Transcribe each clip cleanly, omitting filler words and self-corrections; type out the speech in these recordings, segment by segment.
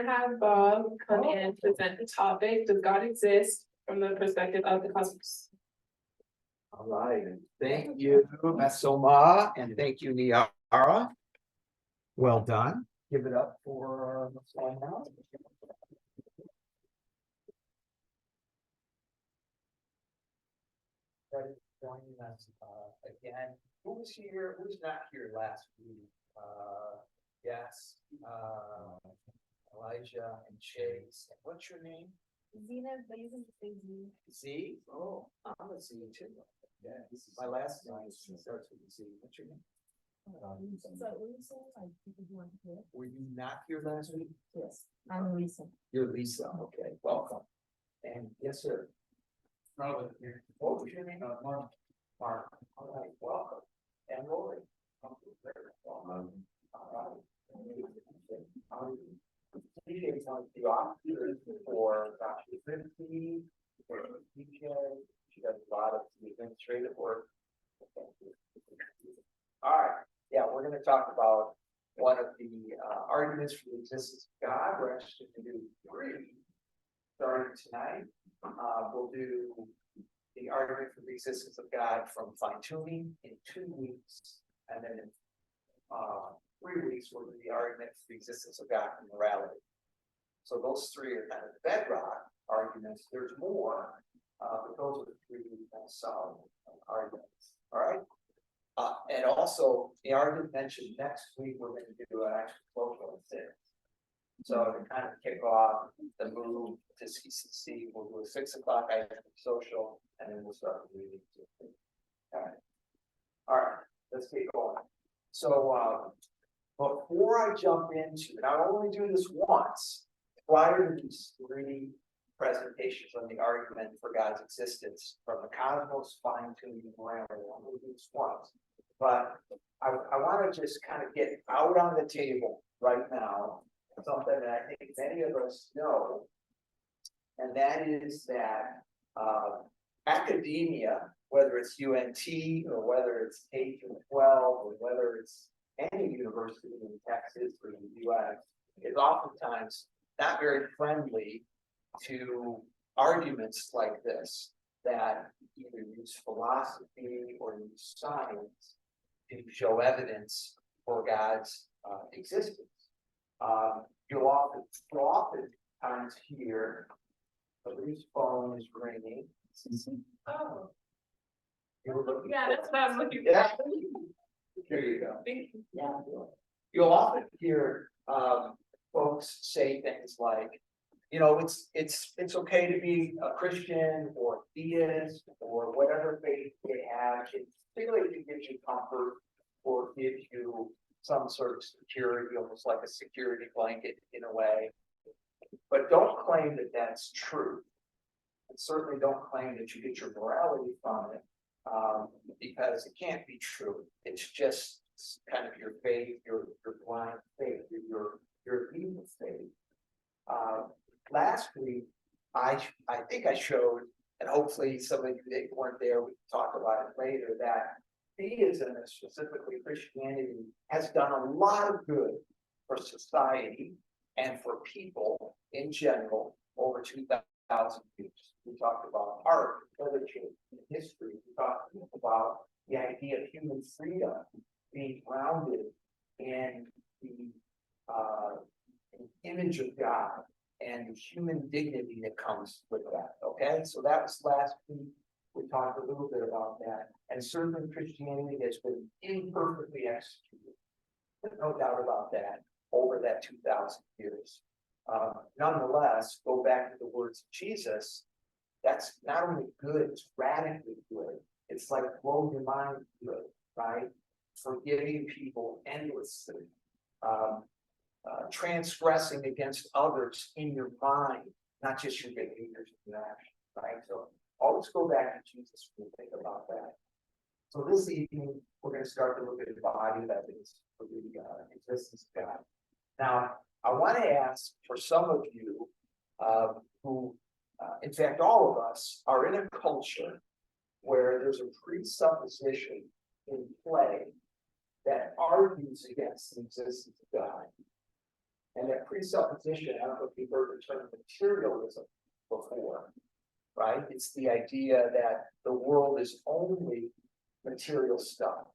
have Bob come and present the topic, does God exist from the perspective of the cosmos? All right, and thank you, Mesoma, and thank you, Niara. Well done. Give it up for what's going on. Joining us again. Who was here? Who's not here last week? Yes, Elijah and Chase. And what's your name? Zena, but you can just say Z. Z? Oh, I'm a Z too. Yeah, this is my last name. Starts with Z. What's your name? So what you say? Like people who want to hear? Were you not here last week? Yes, I'm Lisa. You're Lisa. Okay, welcome. And yes, sir. Robert here. What was your name? Mark. Mark. All right, welcome. And Lori. All right. The officer for Dr. Fifty, for DJ, she does a lot of the administrative work. All right, yeah, we're going to talk about one of the arguments for the existence of God. We're actually going to do three starting tonight. We'll do the argument for the existence of God from fine tuning in 2 weeks, and then in 3 weeks we'll do the argument for the existence of God from morality. So those three are kind of the bedrock arguments. There's more, but those are the three kind of solid arguments. All right. And also, the argument mentioned next week we're going to do an actual social instance. So to kind of kick off the move to CCC, we'll do a 6 o'clock social, and then we'll start the meeting. All right, let's get going. So before I jump into, and I'll only do this once, prior to these three presentations on the argument for God's existence from the cosmos, fine-tuning morality. I'm going to do this once, but I want to just kind of get out on the table right now something that I think many of us know, and that is that academia, whether it's UNT or whether it's K-12 or whether it's any university in Texas or in the US, is oftentimes not very friendly to arguments like this that either use philosophy or use science to show evidence for God's existence. You'll oftentimes hear somebody's phone is ringing. Oh, You're looking yeah, for that's what I was looking Yeah. for. There you go. Thank you. Yeah. You'll often hear folks say things like, you know, it's okay to be a Christian or theist or whatever faith they have, particularly if it gives you comfort or gives you some sort of security, almost like a security blanket in a way. But don't claim that that's true. And certainly don't claim that you get your morality from it, because it can't be true. It's just kind of your faith, your blind faith, your evil faith. Last week, I think I showed, and hopefully some of you that weren't there, we can talk about it later, that theism, and specifically Christianity, has done a lot of good for society and for people in general over 2,000 years. We talked about art, literature, and history. We talked about the idea of human freedom being grounded in the image of God and the human dignity that comes with that. Okay, so that was last week. We talked a little bit about that, and certainly Christianity has been imperfectly executed. There's no doubt about that over that 2,000 years. Nonetheless, go back to the words of Jesus. That's not only good, it's radically good. It's like blow your mind good, right? Forgiving people endlessly, transgressing against others in your mind, not just your behaviors and your actions, right? So always go back to Jesus when you think about that. So this evening, we're going to start to look at the body of evidence for the existence of God. Now, I want to ask for some of you who, in fact, all of us are in a culture where there's a presupposition in play that argues against the existence of God. And that presupposition, I don't know if you've heard the term materialism before, right? It's the idea that the world is only material stuff.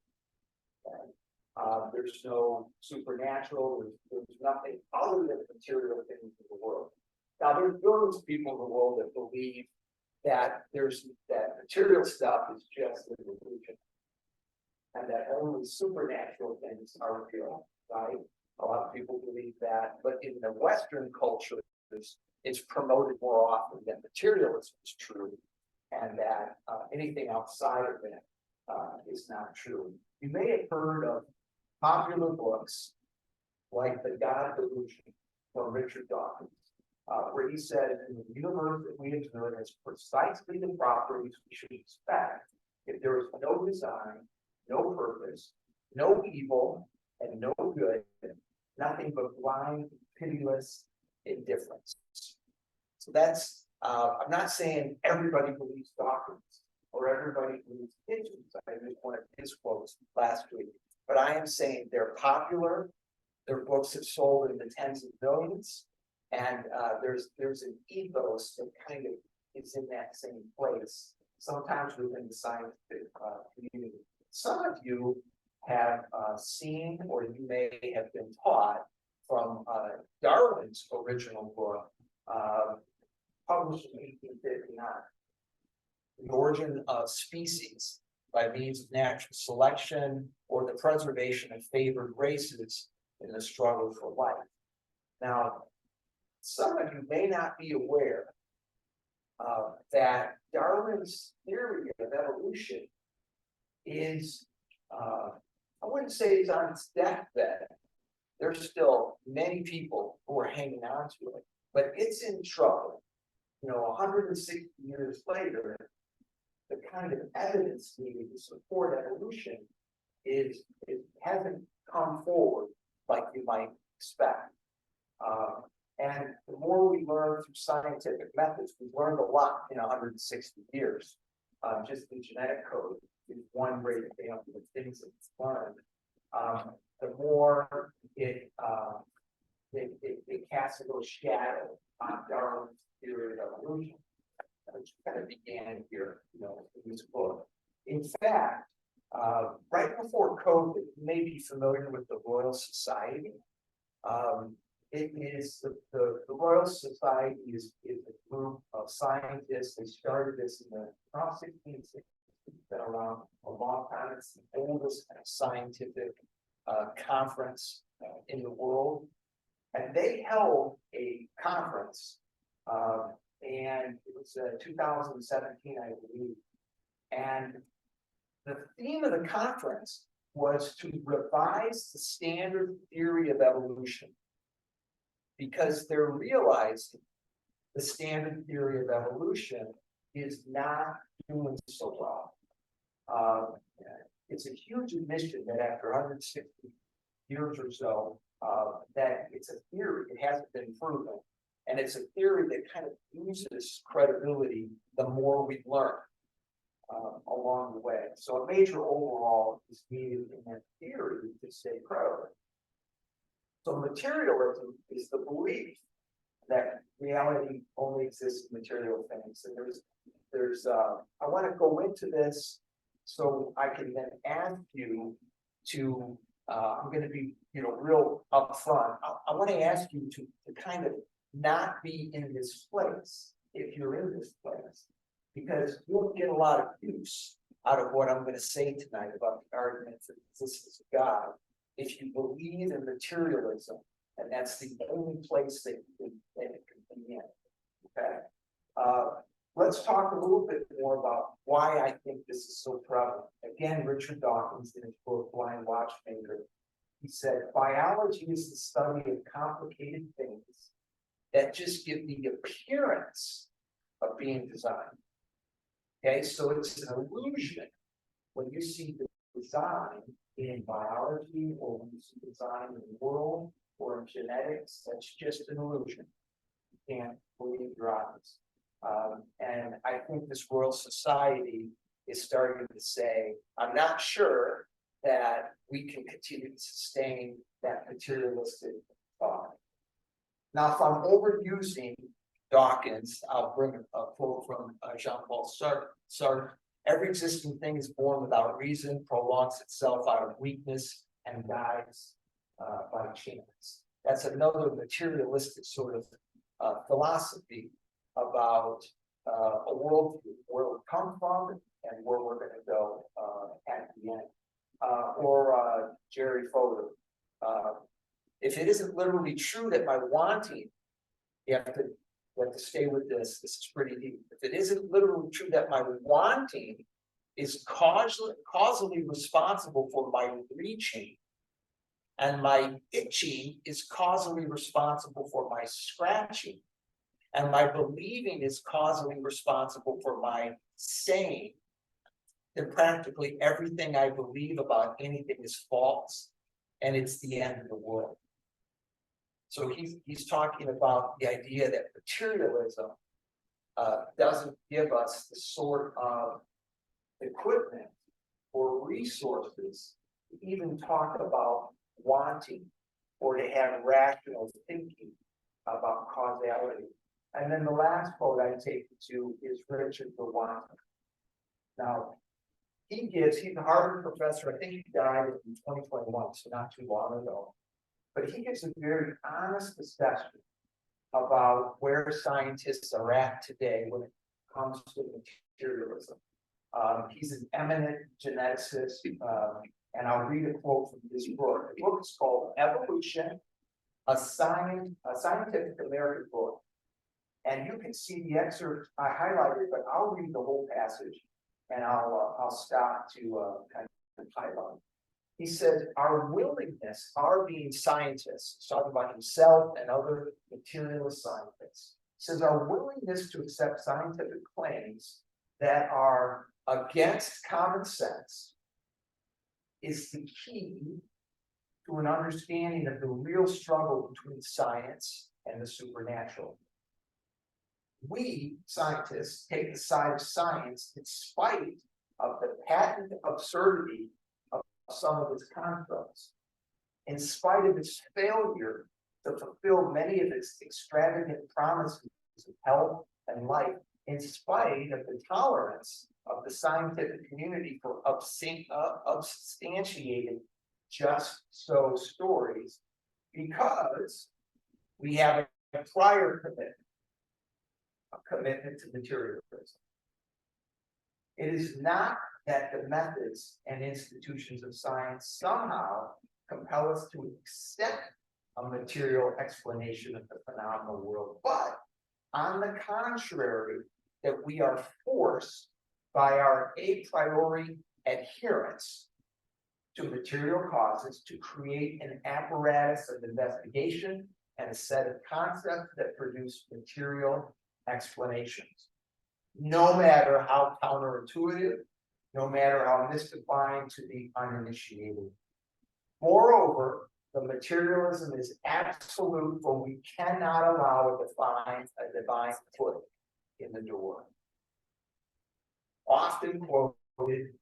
Okay? There's no supernatural, there's nothing other than material things in the world. Now, there's billions of people in the world that believe that that material stuff is just an illusion. And that only supernatural things are real, right? A lot of people believe that, but in the Western culture, it's promoted more often that materialism is true, and that anything outside of it is not true. You may have heard of popular books like The God Delusion from Richard Dawkins, where he said, in the universe that we observe has precisely the properties we should expect if there is no design, no purpose, no evil, and no good, nothing but blind, pitiless indifference. So that's, I'm not saying everybody believes Dawkins or everybody believes Hitchens. I used one of his quotes last week, but I am saying they're popular. Their books have sold in the tens of millions, and there's an ethos that kind of is in that same place, sometimes within the scientific community. Some of you have seen, or you may have been taught from Darwin's original book, published in 1859, The Origin of Species by Means of Natural Selection or the Preservation of Favored Races in the Struggle for Life. Now, some of you may not be aware that Darwin's theory of evolution is, I wouldn't say it's on its deathbed. There's still many people who are hanging on to it, but it's in trouble. 160 years later, the kind of evidence needed to support evolution it hasn't come forward like you might expect. And the more we learn through scientific methods, we've learned a lot in 160 years. Just the genetic code is one great example of things that it's learned. The more it casts a little shadow on Darwin's theory of evolution, which kind of began here, in this book. In fact, right before COVID, you may be familiar with the Royal Society. It is the Royal Society is a group of scientists. They started this in the 1660s, been around a long time. It's the oldest kind of scientific conference in the world. And they held a conference, and it was 2017, I believe. And the theme of the conference was to revise the standard theory of evolution, because they're realizing the standard theory of evolution is not doing so well. It's a huge admission that after 160 years or so, that it's a theory, it hasn't been proven. And it's a theory that kind of loses credibility the more we learn along the way. So a major overhaul is needed in that theory to stay credible. So materialism is the belief that reality only exists in material things. And I want to go into this so I can then ask you to, I'm going to be, real upfront. I want to ask you to kind of not be in this place if you're in this place, because you'll get a lot of use out of what I'm going to say tonight about the argument for the existence of God if you believe in materialism, and that's the only place that it can be in. Okay. Let's talk a little bit more about why I think this is so prevalent. Again, Richard Dawkins in his book Blind Watchmaker, he said, biology is the study of complicated things that just give the appearance of being designed. Okay, so it's an illusion when you see the design in biology, or when you see design in the world, or in genetics. That's just an illusion. You can't believe your eyes. And I think this Royal Society is starting to say, I'm not sure that we can continue to sustain that materialistic thought. Now, if I'm overusing Dawkins, I'll bring a quote from Jean-Paul Sartre. Every existing thing is born without reason, prolongs itself out of weakness, and dies by chance. That's another materialistic sort of philosophy about a world where we come from and where we're going to go at the end. Or Jerry Fodor. If it isn't literally true that my wanting, you have to stay with this. This is pretty deep. If it isn't literally true that my wanting is causally responsible for my reaching, and my itching is causally responsible for my scratching, and my believing is causally responsible for my saying, then practically everything I believe about anything is false, and it's the end of the world. So he's talking about the idea that materialism doesn't give us the sort of equipment or resources to even talk about wanting or to have rational thinking about causality. And then the last quote I take you to is Richard Lewontin. Now, he's a Harvard professor. I think he died in 2021, so not too long ago. But he gives a very honest assessment about where scientists are at today when it comes to materialism. He's an eminent geneticist, and I'll read a quote from his book. The book is called Evolution, a Scientific American Book. And you can see the excerpt I highlighted, but I'll read the whole passage and I'll stop to kind of highlight. He said, our willingness, our being scientists, talking about himself and other materialist scientists, says our willingness to accept scientific claims that are against common sense is the key to an understanding of the real struggle between science and the supernatural. We, scientists, take the side of science in spite of the patent absurdity of some of its constructs, in spite of its failure to fulfill many of its extravagant promises of health and life, in spite of the tolerance of the scientific community for substantiated just so stories, because we have a prior commitment. A commitment to materialism. It is not that the methods and institutions of science somehow compel us to accept a material explanation of the phenomenal world, but on the contrary, that we are forced by our a priori adherence to material causes to create an apparatus of investigation and a set of concepts that produce material explanations, no matter how counterintuitive, no matter how mystifying to the uninitiated. Moreover, the materialism is absolute, for we cannot allow a divine foot in the door. Often quoted,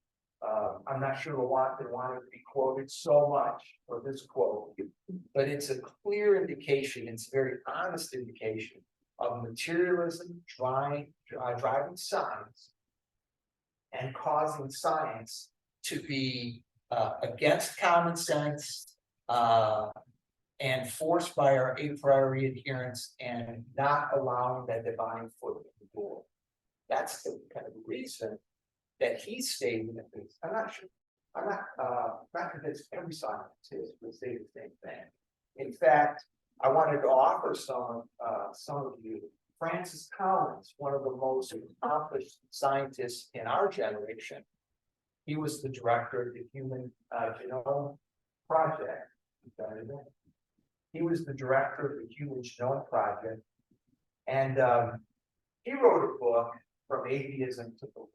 I'm not sure Lewontin wanted to be quoted so much for this quote, but it's a clear indication, it's a very honest indication of materialism driving science and causing science to be against common sense and forced by our a priori adherence and not allowing that divine foot in the door. That's the kind of reason that he's stating that things. I'm not sure. I'm not convinced every scientist would say the same thing. In fact, I wanted to offer some of you. Francis Collins, one of the most accomplished scientists in our generation. He was the director of the Human Genome Project. He was the director of the Human Genome Project. And he wrote a book, From Atheism to Belief.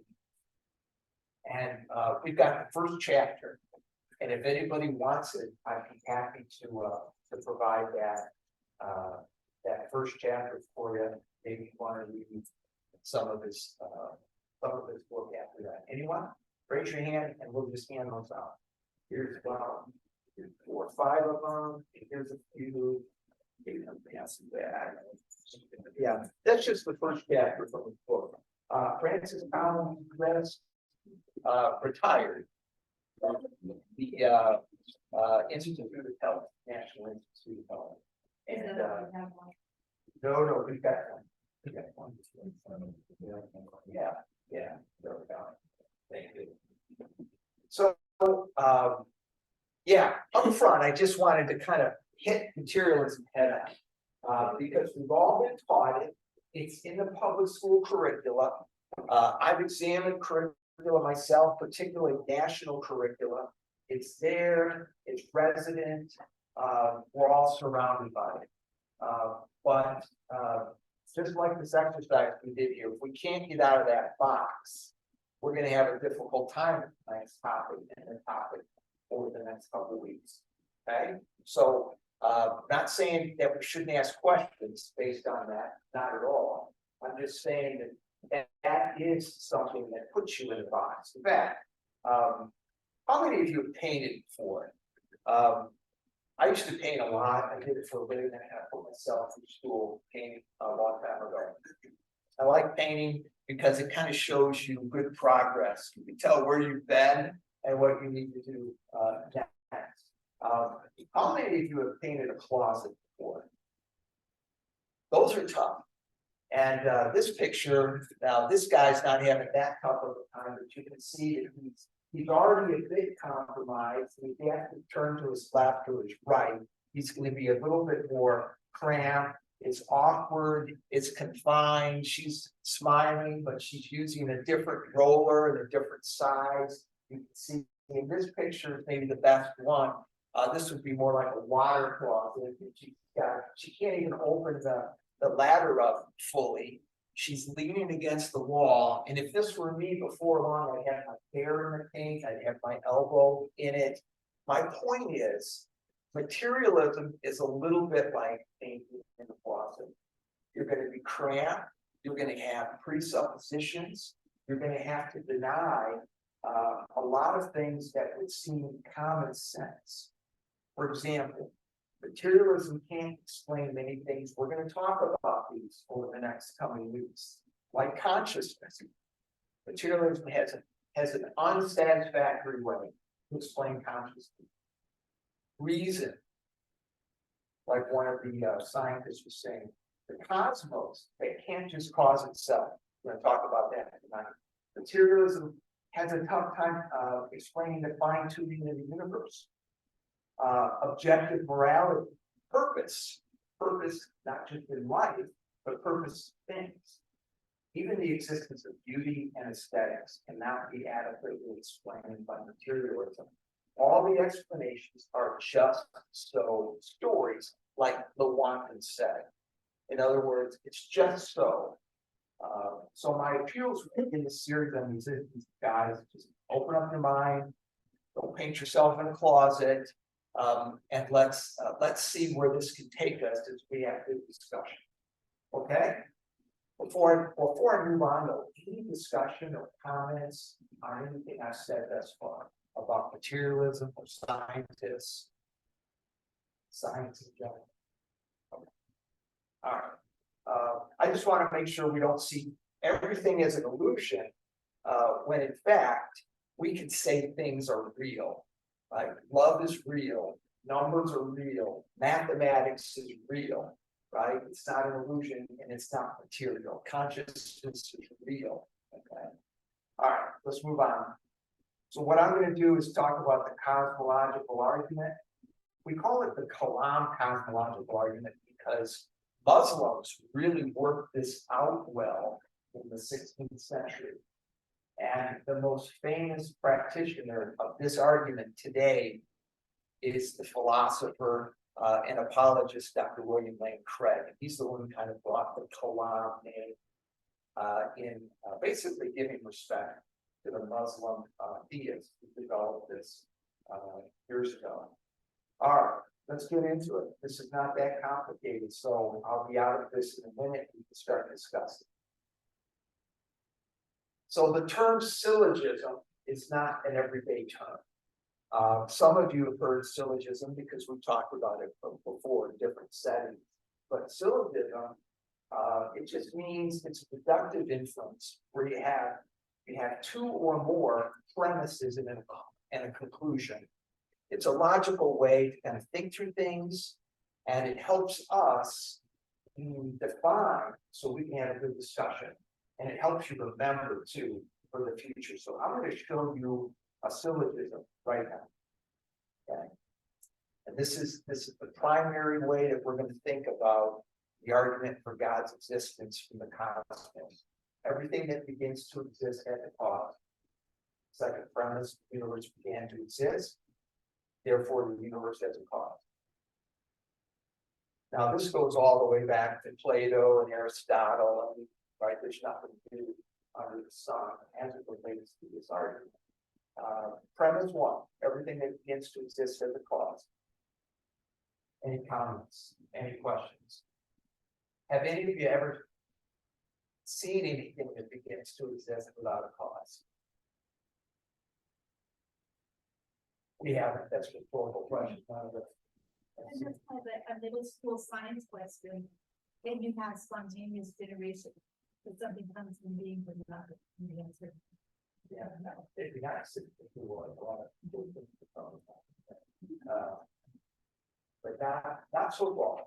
And we've got the first chapter. And if anybody wants it, I'd be happy to provide that first chapter for you. Maybe you want to read some of his book after that. Anyone? Raise your hand and we'll just hand those out. Here's 4 or 5 of them. Here's a few. Yeah, that's just the first chapter from the book. Francis Collins West, retired from the, Institute of Health, National Institute of Health. And, no, we've got one. We got one. Yeah, there we go. Thank you. So, yeah, up front, I just wanted to kind of hit materialism head on. Because we've all been taught it, it's in the public school curricula. I've examined curricula myself, particularly national curricula. It's there, it's resident, we're all surrounded by it. But just like this exercise we did here, if we can't get out of that box, we're gonna have a difficult time with the next topic and the topic over the next couple of weeks. Okay, so not saying that we shouldn't ask questions based on that, not at all. I'm just saying that is something that puts you in a box. In fact, how many of you have painted before? I used to paint a lot. I did it for a living, and I put myself through school painting a long time ago. I like painting because it kind of shows you good progress. You can tell where you've been and what you need to do next. How many of you have painted a closet before? Those are tough. And this picture, now this guy's not having that tough of a time, but you can see that he's already a bit compromised. If he has to turn to his left or his right, he's going to be a little bit more cramped. It's awkward, it's confined. She's smiling, but she's using a different roller and a different size. You can see in this picture, maybe the best one. This would be more like a water closet. She can't even open the ladder up fully. She's leaning against the wall. And if this were me before long, I'd have my hair in the paint, I'd have my elbow in it. My point is, materialism is a little bit like painting in the closet. You're going to be cramped, you're going to have presuppositions, you're going to have to deny a lot of things that would seem common sense. For example, materialism can't explain many things. We're going to talk about these over the next coming weeks, like consciousness. Materialism has an unsatisfactory way to explain consciousness. Reason, like one of the scientists was saying, the cosmos, it can't just cause itself. We're going to talk about that tonight. Materialism has a tough time explaining the fine-tuning of the universe. Objective morality, purpose, not just in life, but purpose in things. Even the existence of beauty and aesthetics cannot be adequately explained by materialism. All the explanations are just so stories, like Lewantin said. In other words, it's just so. So my appeals in this series on these guys, just open up your mind, don't paint yourself in a closet, and let's see where this can take us as we have this discussion. Okay? Before I move on, though, any discussion or comments on anything I've said thus far about materialism or scientists, science in general? Okay. All right. I just want to make sure we don't see everything as an illusion, when in fact we can say things are real. Like love is real, numbers are real, mathematics is real, right? It's not an illusion and it's not material. Consciousness is real. Okay. All right, let's move on. So what I'm going to do is talk about the cosmological argument. We call it the Kalam cosmological argument because Muslims really worked this out well in the 16th century. And the most famous practitioner of this argument today is the philosopher and apologist, Dr. William Lane Craig. He's the one who kind of brought the Kalam name in basically giving respect to the Muslim deists who developed this years ago. All right, let's get into it. This is not that complicated, so I'll be out of this in a minute. We can start discussing. So the term syllogism is not an everyday term. Some of you have heard syllogism because we've talked about it before in different settings. But syllogism, it just means it's a deductive inference where you have two or more premises and a conclusion. It's a logical way to kind of think through things, and it helps us define so we can have a good discussion. And it helps you remember too for the future. So I'm going to show you a syllogism right now. Okay. And this is the primary way that we're going to think about the argument for God's existence from the cosmos. Everything that begins to exist had a cause. Second premise, the universe began to exist. Therefore, the universe has a cause. Now, this goes all the way back to Plato and Aristotle, and right, there's nothing new under the sun as it relates to this argument. Premise one, everything that begins to exist has a cause. Any comments? Any questions? Have any of you ever seen anything that begins to exist without a cause? We haven't. That's a rhetorical question. And that's kind of a middle school science question. Then you have spontaneous generation, but something comes from being for another. The answer. Yeah, no, it'd be nice if we were a lot of people think about that. But not so far.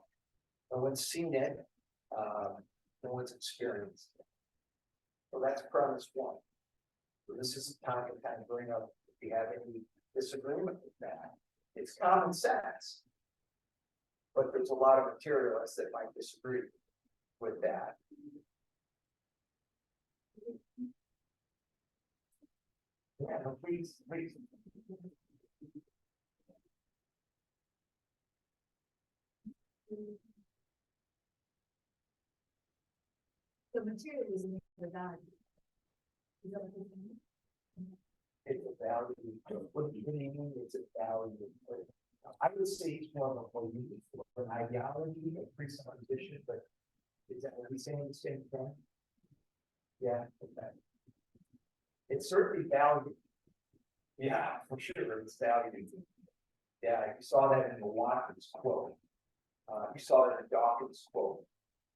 No one's seen it. No one's experienced it. So that's premise one. So this is a time to kind of bring up if you have any disagreement with that. It's common sense. But there's a lot of materialists that might disagree with that. Yeah, no, please. The materialism is the value. Is that what you're saying? It's a value. What do you mean it's a value? I would say it's more of a belief or an ideology, a presupposition, but is that what he's saying the same thing? Yeah, okay. It's certainly valued. Yeah, for sure, it's valued. Yeah, you saw that in the Watkins quote. You saw it in the Dawkins quote.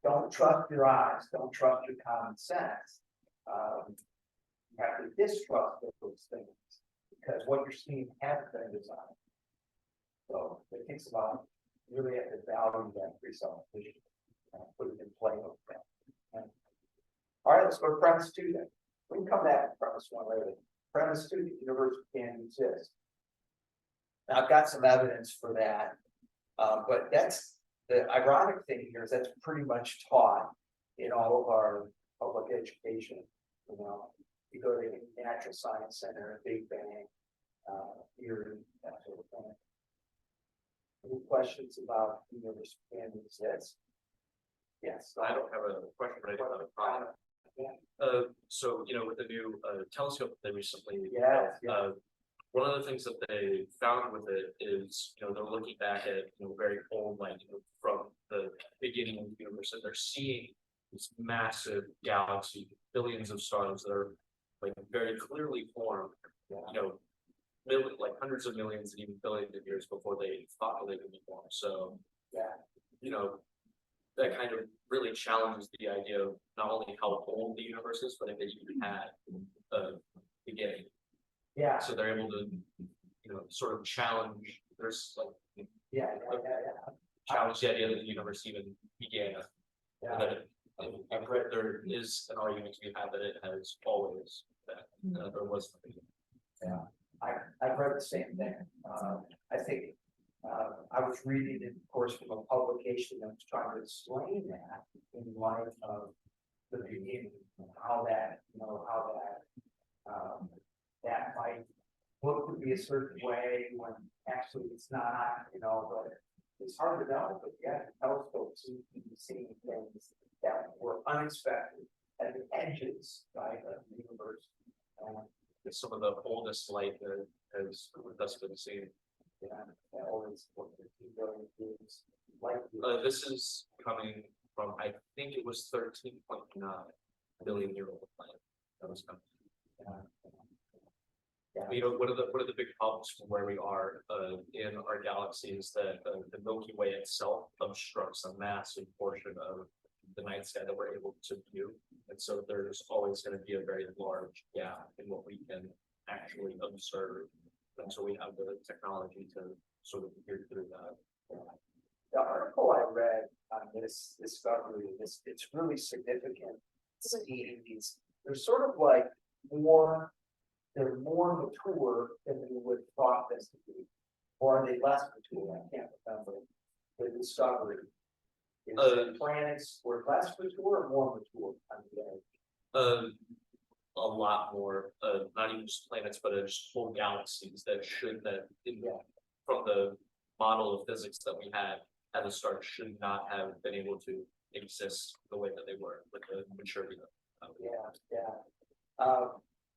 Don't trust your eyes, don't trust your common sense. You have to distrust those things because what you're seeing hasn't been designed. So it takes about you really have to value that presupposition and put it in play with that. All right, let's go to premise two then. We can come back to premise one later. Premise two, the universe can exist. Now I've got some evidence for that, but that's the ironic thing here is that's pretty much taught in all of our public education. You know, you go to the Natural Science Center, Big Bang, theory, that sort of thing. Any questions about the universe can exist? Yes. I don't have a question, but I do have a comment. So, with the new telescope that they recently built, one of the things that they found with it is, they're looking back at, very old, like, from the beginning of the universe, and they're seeing this massive galaxy, billions of stars that are, like, very clearly formed, like hundreds of millions and even billions of years before they thought they could be formed. So, that kind of really challenges the idea of not only how old the universe is, but if it even had a beginning. Yeah. So they're able to, sort of challenge. There's like, challenge the idea that the universe even began. Yeah. That there is an argument to be had that it has always been. There was. Yeah, I've read the same thing. I think I was reading it, of course, from a publication that was trying to explain that in light of the beginning, how that that might look to be a certain way when actually it's not, but it's hard to know. But yeah, telescopes seem to be seeing things that were unexpected at the edges, right, of the universe. Some of the oldest light that has thus been seen. Yeah, always 15 billion years. This is coming from, I think it was 13.9 billion year old planet that was coming. You know, one of the big problems from where we are, in our galaxy is that, the Milky Way itself obstructs a massive portion of the night sky that we're able to view. And so there's always gonna be a very large gap in what we can actually observe. And so we have the technology to sort of peer through that. The article I read on this discovery, it's really significant. Seeing these, they're sort of like they're more mature than we would thought this to be. Or are they less mature? I can't remember. The discovery. Is the planets were less mature or more mature on the edge? A lot more, not even just planets, but just whole galaxies that should from the model of physics that we had at the start should not have been able to exist the way that they were with the maturity of.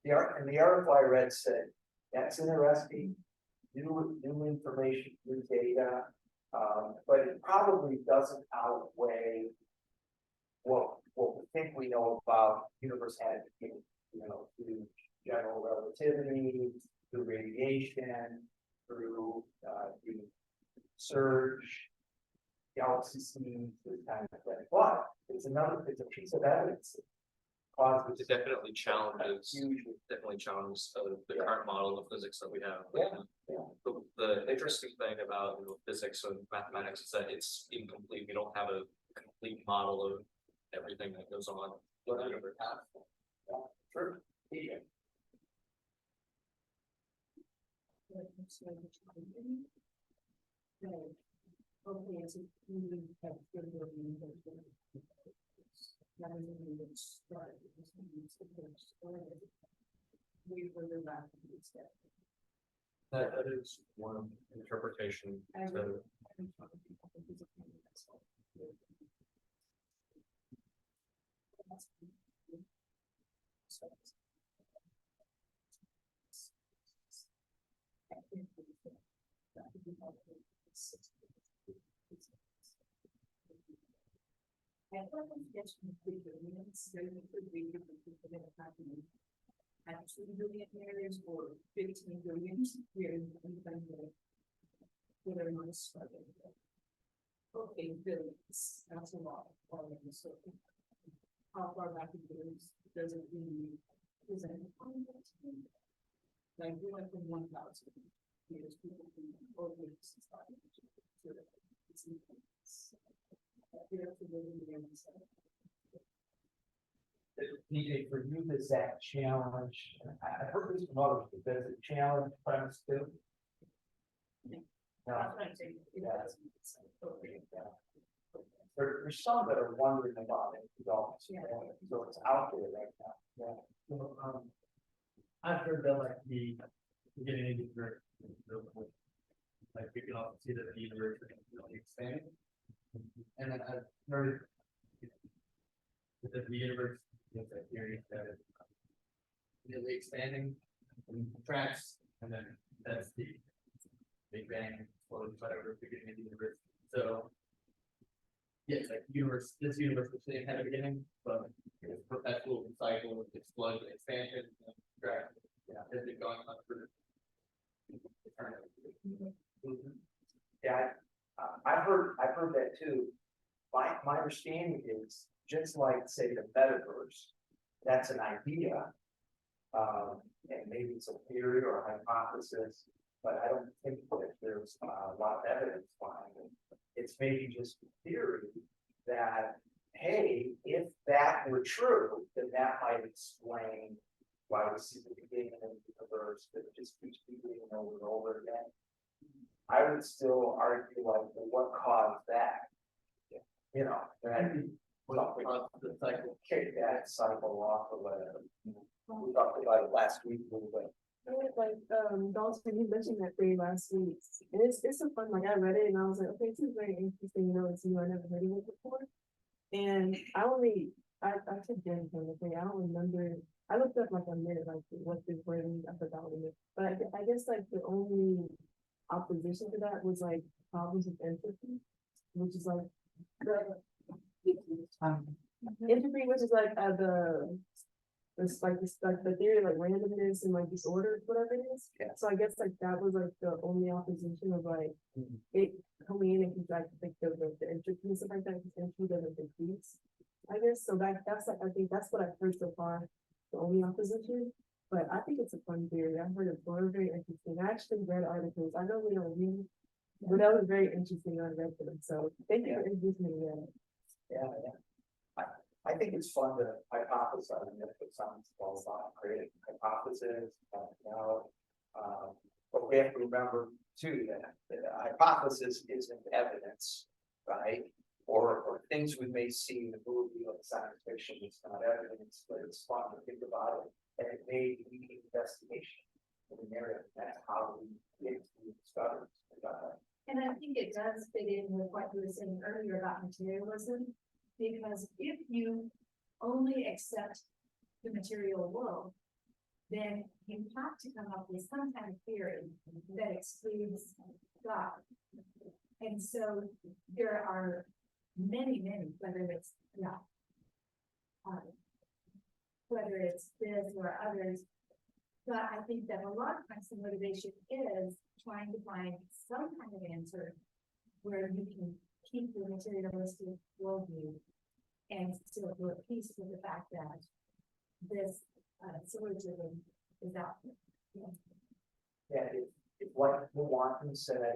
The article I read said, that's interesting, new information, new data, but it probably doesn't outweigh what we think we know about universe having, through general relativity, through radiation, through the surge, galaxy speed, this kind of thing. But it's a piece of evidence. It definitely challenges, the current model of physics that we have. The interesting thing about physics and mathematics is that it's incomplete. We don't have a complete model of everything that goes on. Sure. That is one interpretation to. At 2 billion years or 15 billion years, whether or not it's struggling. Okay, billions, that's a lot. So how far back it goes doesn't really present. Like we went from 1,000 years, people can over DJ, for you, does that challenge? I've heard this from others, but does it challenge premise too? There's some that are wondering about it, so it's out there right now. So, I've heard that like the beginning of the universe, like we can also see that the universe is expanding. And then I've heard that the universe is a theory that is really expanding and contracts, and then that's the Big Bang or whatever beginning of the universe. So yes, like this universe was saying had a beginning, but it's perpetual cycle, explosion, expansion, and contraction. Has been going on for eternity. Yeah, I've heard that too. My understanding is just like, say, the metaverse, that's an idea. And maybe it's a theory or a hypothesis, but I don't think that there's a lot of evidence behind it. It's maybe just a theory that, hey, if that were true, then that might explain why we see the beginning of the universe that just keeps repeating over and over again. I would still argue like, well, what caused that? The cycle. Kick that cycle off or whatever. We talked about it last week a little bit. Like, Dalton, you mentioned that theory last week, and it's so fun, like, I read it and I was like, okay, this is very interesting, it's new, I never heard of it before. And I took Jen from the thing, I don't remember, I looked up like a minute, like, what this word means, I forgot what it meant. But I guess like the only opposition to that was like problems with entropy, which is like, entropy, which is like, like the theory of like randomness and like disorder, whatever it is. Yeah. So I guess like that was like the only opposition of like it coming in and like the entropy and stuff like that, because entropy doesn't decrease. I guess so that's like I think that's what I've heard so far, the only opposition. But I think it's a fun theory. I've heard it before, very interesting. I actually read articles. I know we don't read, but that was very interesting. I read them. So thank you for introducing me to that. Yeah. I think it's fun to hypothesize, and that's what science is all about, creating hypotheses, but we have to remember too, that the hypothesis isn't evidence, right? Or things we may see in the movie or science fiction, it's not evidence, but it's fun to think about it, and it may be investigation in an area, that's how we get to discover. And I think it does fit in with what you were saying earlier about materialism, because if you only accept the material world, then you have to come up with some kind of theory that excludes God. And so there are many, whether it's whether it's this or others. But I think that a lot of times the motivation is trying to find some kind of answer where you can keep the materialistic worldview and still be at peace with the fact that this syllogism is out there. Yeah, if what Dawkins said,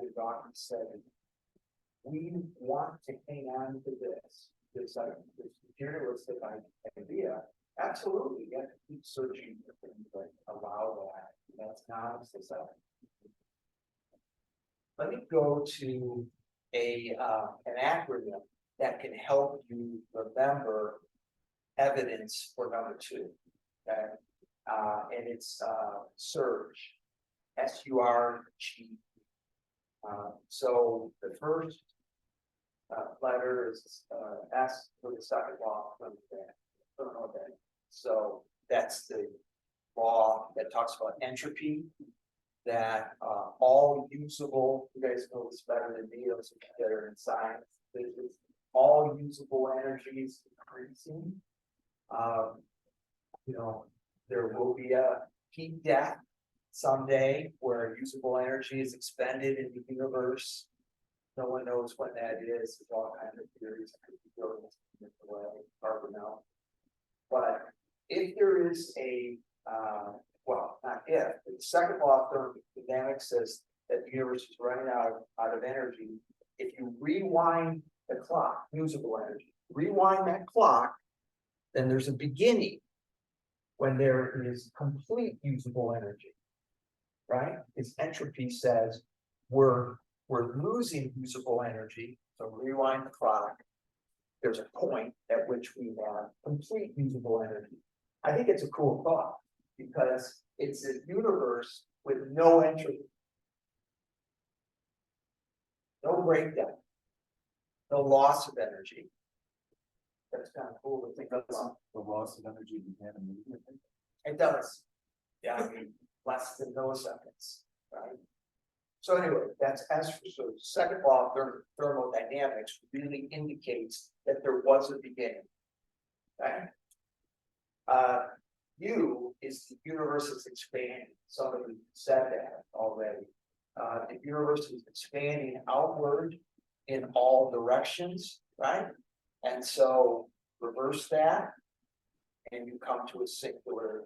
we want to hang on to this materialistic idea. Absolutely, you have to keep searching for things that allow that. That's not society. Let me go to an acronym that can help you remember evidence for number 2. Okay, and it's SURGE, SURG. So the first letter is S for the second law of thermodynamics. So that's the law that talks about entropy, that all usable, you guys know this better than me, those that are in science, all usable energy is increasing. There will be a heat death someday where usable energy is expended in the universe. No one knows when that is. There's all kinds of theories. Hard to know. But if there is a, well, not if, the second law of thermodynamics says that the universe is running out of energy. If you rewind the clock, usable energy, rewind that clock, then there's a beginning when there is complete usable energy, right? Its entropy says we're losing usable energy, so rewind the clock. There's a point at which we have complete usable energy. I think it's a cool thought because it's a universe with no entropy, no breakdown, no loss of energy. That's kind of cool to think about. The loss of energy you can immediately. It does. Yeah, I mean, less than milliseconds, right? So anyway, that's so the second law of thermodynamics really indicates that there was a beginning. Okay. U is the universe is expanding. Somebody said that already. The universe is expanding outward in all directions, right? And so reverse that, and you come to a singular,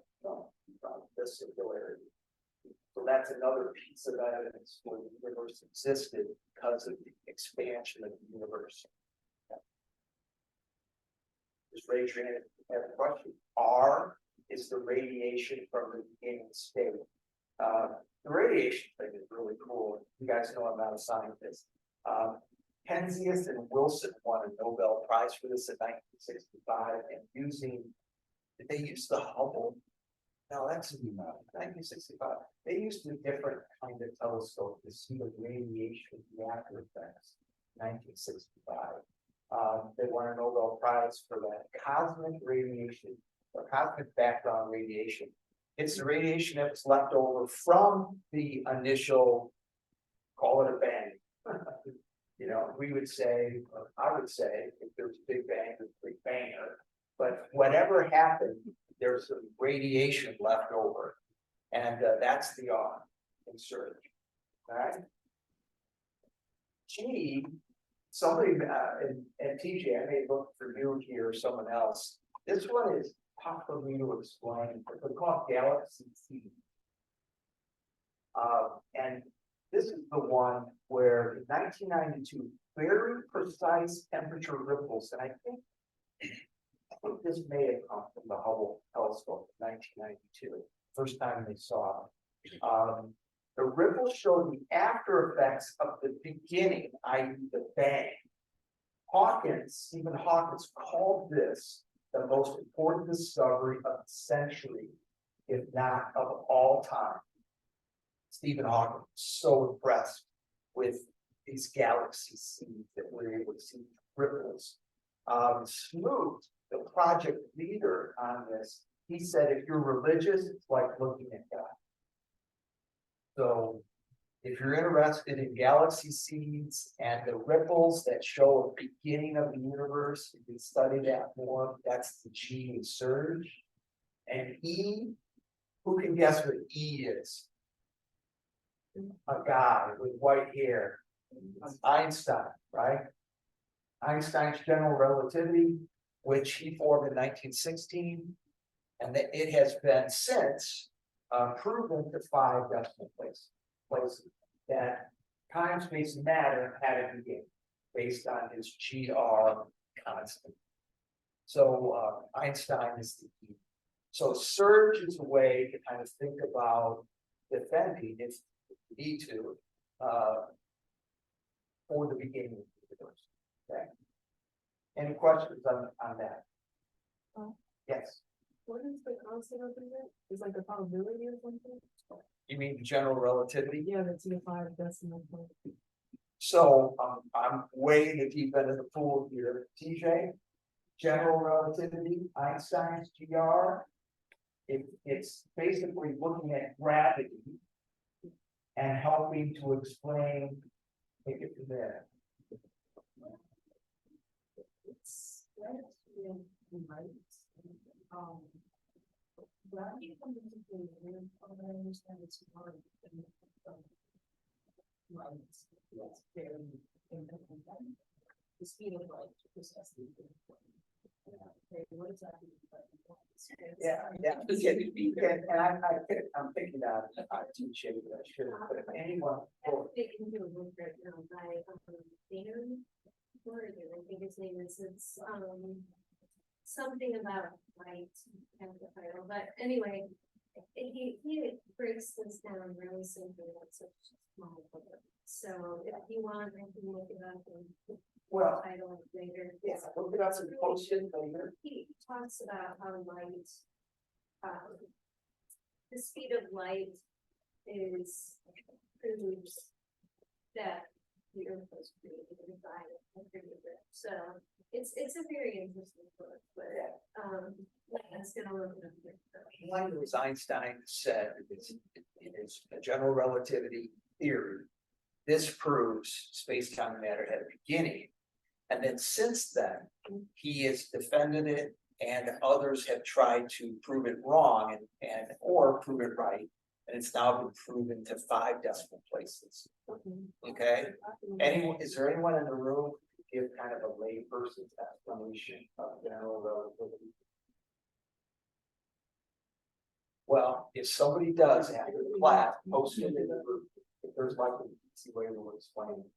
this singularity. So that's another piece of evidence where the universe existed because of the expansion of the universe. Just raise your hand if you have a question. R is the radiation from the beginning state. The radiation thing is really cool. You guys know I'm not a scientist. Penzias and Wilson won a Nobel Prize for this in 1965, and they used the Hubble. No, that's 1965. They used a different kind of telescope to see the radiation reactor effects. 1965. They won a Nobel Prize for that cosmic radiation, or cosmic background radiation. It's the radiation that was left over from the initial, call it a bang. We would say, or I would say, if there's a big bang, there's a big banger. But whatever happened there's some radiation left over. And that's the R in surge. Alright? G, somebody, and TJ, I may look for you here or someone else. This one is tough for me to explain, but we call it galaxy C. And this is the one where in 1992, very precise temperature ripples, and I think this may have come from the Hubble telescope in 1992, first time they saw it. The ripples show the after effects of the beginning, i.e. the bang. Stephen Hawkins called this the most important discovery of the century, if not of all time. Stephen Hawking was so impressed with these galaxy seeds that we're able to see ripples. Smoot, the project leader on this, he said, if you're religious, it's like looking at God. So if you're interested in galaxy seeds and the ripples that show a beginning of the universe, you can study that more. That's the G in surge. And E, who can guess what E is? A guy with white hair. Einstein, right? Einstein's general relativity, which he formed in 1916, and that it has been since proven to 5 decimal places that time, space, and matter had a beginning based on his GR constant. So Einstein is the key. So surge is a way to kind of think about defending if you need to for the beginning of the universe. Okay. Any questions on that? Yes. What is the constant of it? Is like the probability or something? You mean general relativity? Yeah, that's in the 5 decimal point. So I'm way the deep end of the pool here. TJ, general relativity, Einstein's GR. It's basically looking at gravity and helping to explain. Take it from there. It's right. Gravity comes into play when I understand it's hard. Right. It's very important. The speed of light precisely. Okay, what exactly? Yeah, and I'm thinking that TJ, but I should have, but if anyone. They can do a book right now by Dana. Where is it? I think his name is, it's something about light, I have the title, but anyway, he breaks this down really simply, it's such a small book. So if you want, I can look it up and put Well, the title later. yeah, look it up and post it later. He talks about how light, the speed of light proves that the earth was created by a creator. So it's a very interesting book, but it's gonna look at it. One was Einstein said it's a general relativity theory. This proves space-time and matter had a beginning. And then since then, he has defended it and others have tried to prove it wrong and or prove it right. And it's now been proven to 5 decimal places. Okay? Is there anyone in the room who can give kind of a layperson's explanation of general relativity? Well, if somebody does after the class, post it in the group. If there's like an easy way to explain it,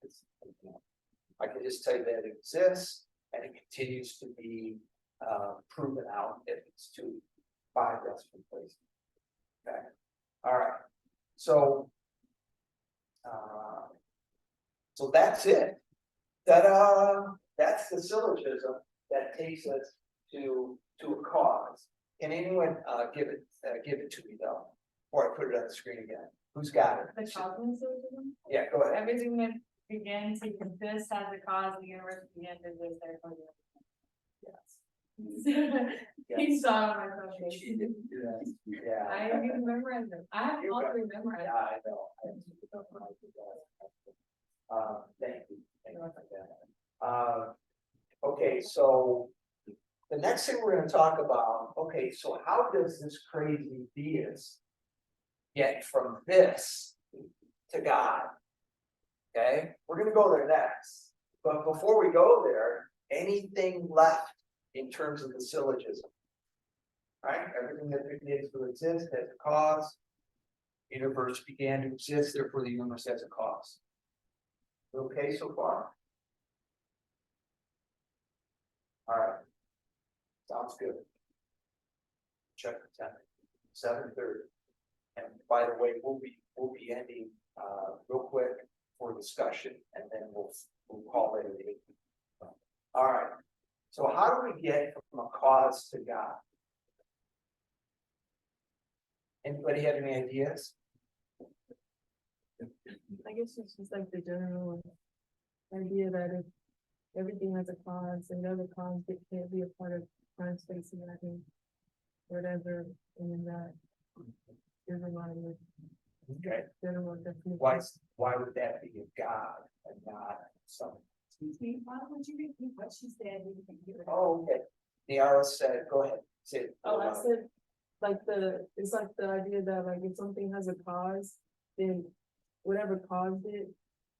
I can just tell you that it exists and it continues to be proven out at least to 5 decimal places. Okay. All right. So that's it. That's the syllogism that takes us to a cause. Can anyone give it to me though, or I put it on the screen again? Who's got it? The cosmos syllogism? Yeah, go ahead. Everything that begins, this has a cause, the universe begins, and this therefore. Yes. He saw my question. She didn't do that. Yeah. I even memorized it. I have all three memorized. Yeah, I know. Thank you. Thank you for that. Okay, so the next thing we're gonna talk about, okay, so how does this crazy deist get from this to God? Okay, we're gonna go there next, but before we go there, anything left in terms of the syllogism? Right, everything that begins to exist has a cause. Universe began to exist, therefore the universe has a cause. Okay, so far? All right. Sounds good. Check the time, 7:30. And by the way, we'll be ending real quick for discussion, and then we'll call it a day. All right. So how do we get from a cause to God? Anybody have any ideas? I guess it's just like the general idea that if everything has a cause and the other cause it can't be a part of time, space, and matter, whatever, and that is a line with Okay. general definition. Why would that be a God and not some? Excuse me, why would you repeat what she said? We didn't hear it. Oh, okay. Niara said, go ahead, say it. Oh, I said, like it's like the idea that like if something has a cause, then whatever caused it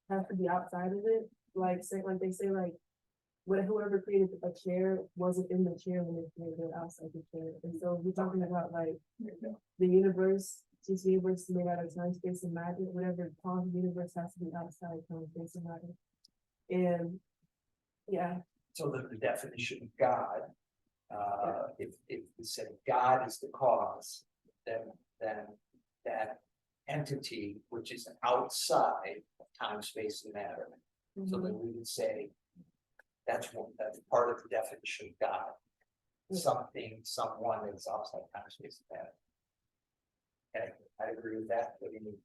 has to be outside of it. Like they say like, whoever created a chair wasn't in the chair when they created it outside the chair. And so we're talking about like the universe, since the universe is made out of time, space, and matter, whatever caused the universe has to be outside time, space, and matter. And yeah, So the definition of God, if we say God is the cause, then that entity, which is outside of time, space, and matter. So then we would say that's part of the definition of God. Something, someone that's outside time, space, and matter. Okay, I agree with that. What do you need?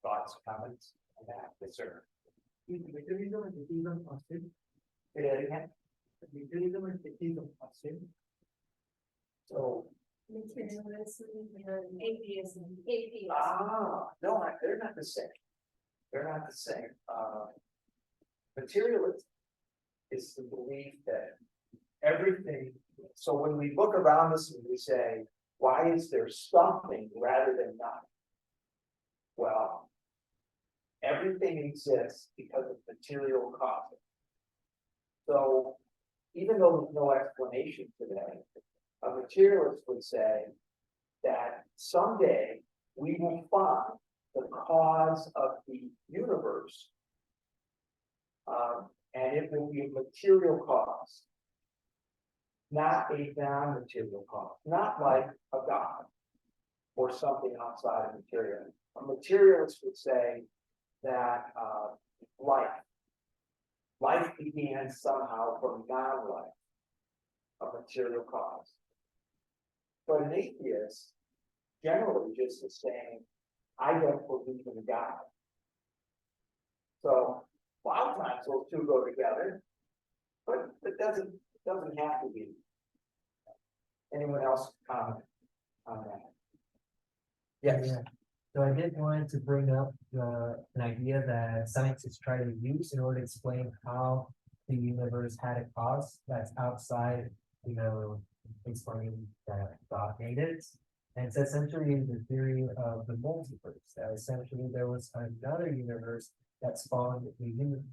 Thoughts, comments on that? Yes, sir. Materialism and atheism are still. Say that again. Materialism and atheism are still. So, Materialism, atheism, atheism. no, they're not the same. They're not the same. Materialism is the belief that everything, so when we look around us and we say, why is there something rather than nothing? Well, everything exists because of material causes. So even though there's no explanation today, a materialist would say that someday we will find the cause of the universe. And it will be a material cause, not a non-material cause, not like a God or something outside of material. A materialist would say that life began somehow from non-life, a material cause. But an atheist generally just is saying, I don't believe in God. So a lot of times those two go together, but it doesn't have to be. Anyone else comment on that? Yes. Yeah. So I did want to bring up an idea that scientists try to use in order to explain how the universe had a cause that's outside, explaining that God made it. And it's essentially the theory of the multiverse. That essentially there was another universe that spawned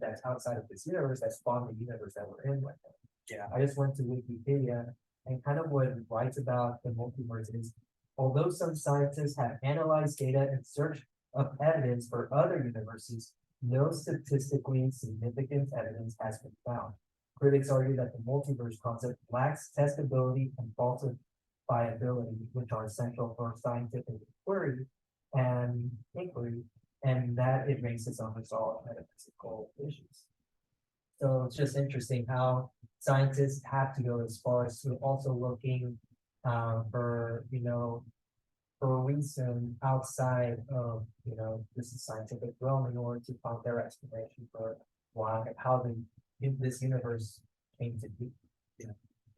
that's outside of this universe that spawned the universe that we're in right now. Yeah. I just went to Wikipedia, and kind of what it writes about the multiverse is, although some scientists have analyzed data in search of evidence for other universes, no statistically significant evidence has been found. Critics argue that the multiverse concept lacks testability and falsifiability, which are essential for scientific inquiry, and that it raises unresolved metaphysical issues. So it's just interesting how scientists have to go as far as to also looking for a reason outside of this is scientific realm in order to find their explanation for how this universe came to be.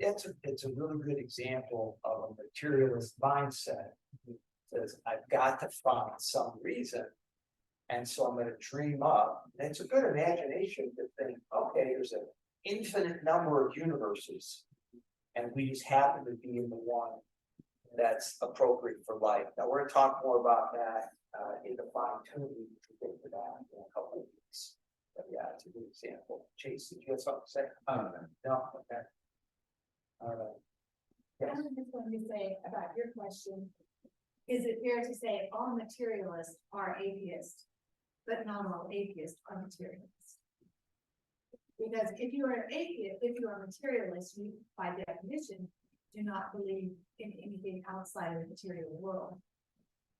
It's a really good example of a materialist mindset. It says, I've got to find some reason. And so I'm going to dream up. And it's a good imagination to think, okay, there's an infinite number of universes. And we just happen to be in the one that's appropriate for life. Now, we're gonna talk more about that, in the fine tuning for that in a couple of weeks. But yeah, it's a good example. Chase, did you have something to say? No, okay. All right. I Yes. was just going to say about your question, is it fair to say all materialists are atheists, but not all atheists are materialists? Because if you are an atheist, if you are a materialist, you by definition do not believe in anything outside of the material world.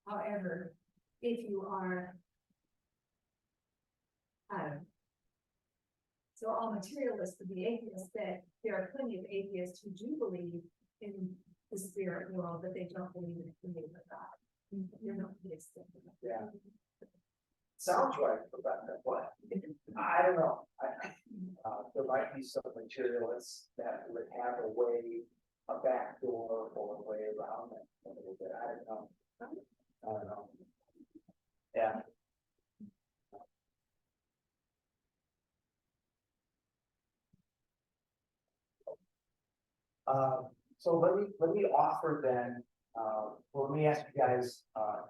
However, if you are so all materialists would be atheists, that there are plenty of atheists who do believe in the spirit world, but they don't believe in the creator of God. They're not atheists. Yeah. Sounds right, Rebecca, but I don't know. There might be some materialists that would have a way, a back door or a way around it. A little bit. I don't know. I don't know. Yeah. So let me offer then, let me ask you guys,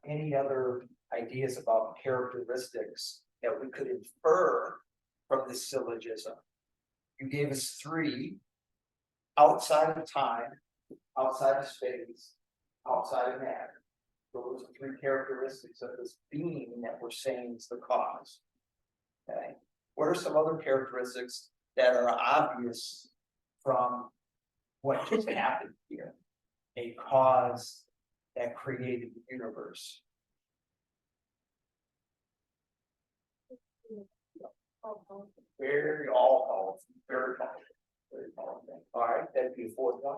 any other ideas about characteristics that we could infer from this syllogism? You gave us 3: outside of time, outside of space, outside of matter. Those are 3 characteristics of this being that we're saying is the cause. Okay, what are some other characteristics that are obvious from what just happened here? A cause that created the universe. Very all powerful, very powerful, very powerful. All right, that'd be a 4th one.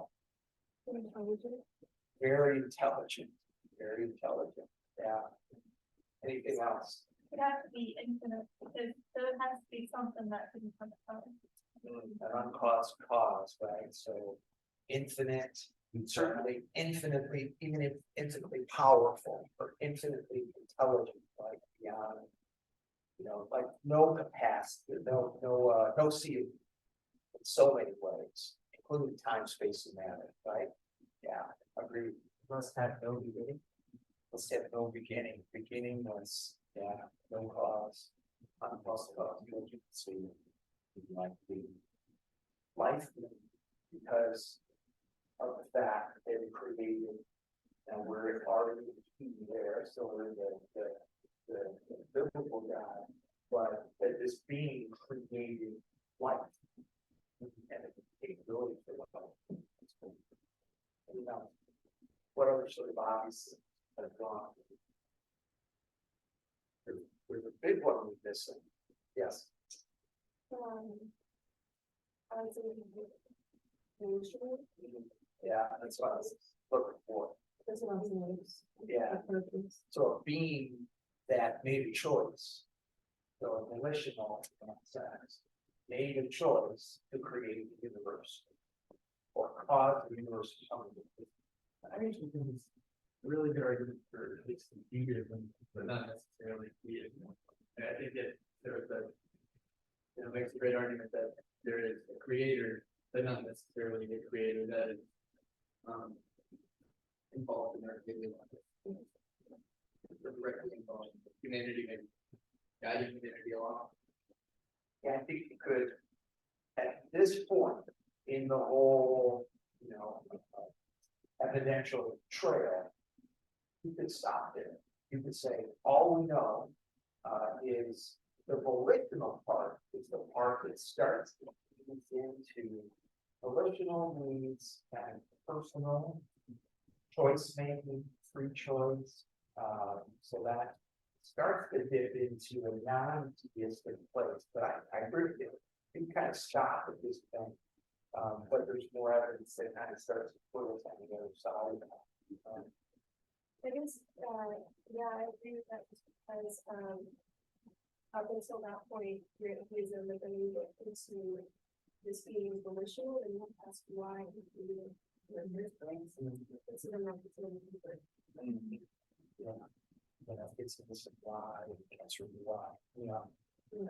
Very intelligent, very intelligent. Yeah. Anything else? It has to be infinite, because there has to be something that can come from. An uncaused cause, right? So infinite, certainly infinitely, even if infinitely powerful or infinitely intelligent, like beyond, like no capacity, no ceiling in so many ways, including time, space, and matter, right? Yeah, agreed. Must have no beginning. Let's have no beginning. Beginning was, no cause, uncaused cause. You can see like the life because of the fact that they were created and we're already there, so we're the biblical God, but that this being created life and the capability for life. What other sort of bodies have gone? There's a big one we're missing. Yes. Yeah, that's what I was looking for. That's what I'm saying. Yeah. Purpose. So a being that made a choice. So a volitional sense made a choice to create the universe. Or cause the universe to come into existence. I actually think it's really very good for at least theism, but not necessarily theism. And I think that there's a, makes a great argument that there is a creator, but not necessarily a creator that is involved in our daily life. Directly involved in humanity, maybe guiding humanity along. Yeah, I think you could, at this point in the whole, evidential trail, you could stop there. You could say, all we know is the volitional part is the part that starts to move into volitional needs and personal choice making, free choice. So that starts to dip into a non-theistic place. But I agree with you. You kind of stop at this point. But there's more evidence that kind of starts to put us on the other side. I guess, yeah, I agree with that because, up until that point, your atheism, like, when you look into this being volitional, and you ask why you in this place, it's an opportunity for. It's this why, answer why, Yeah,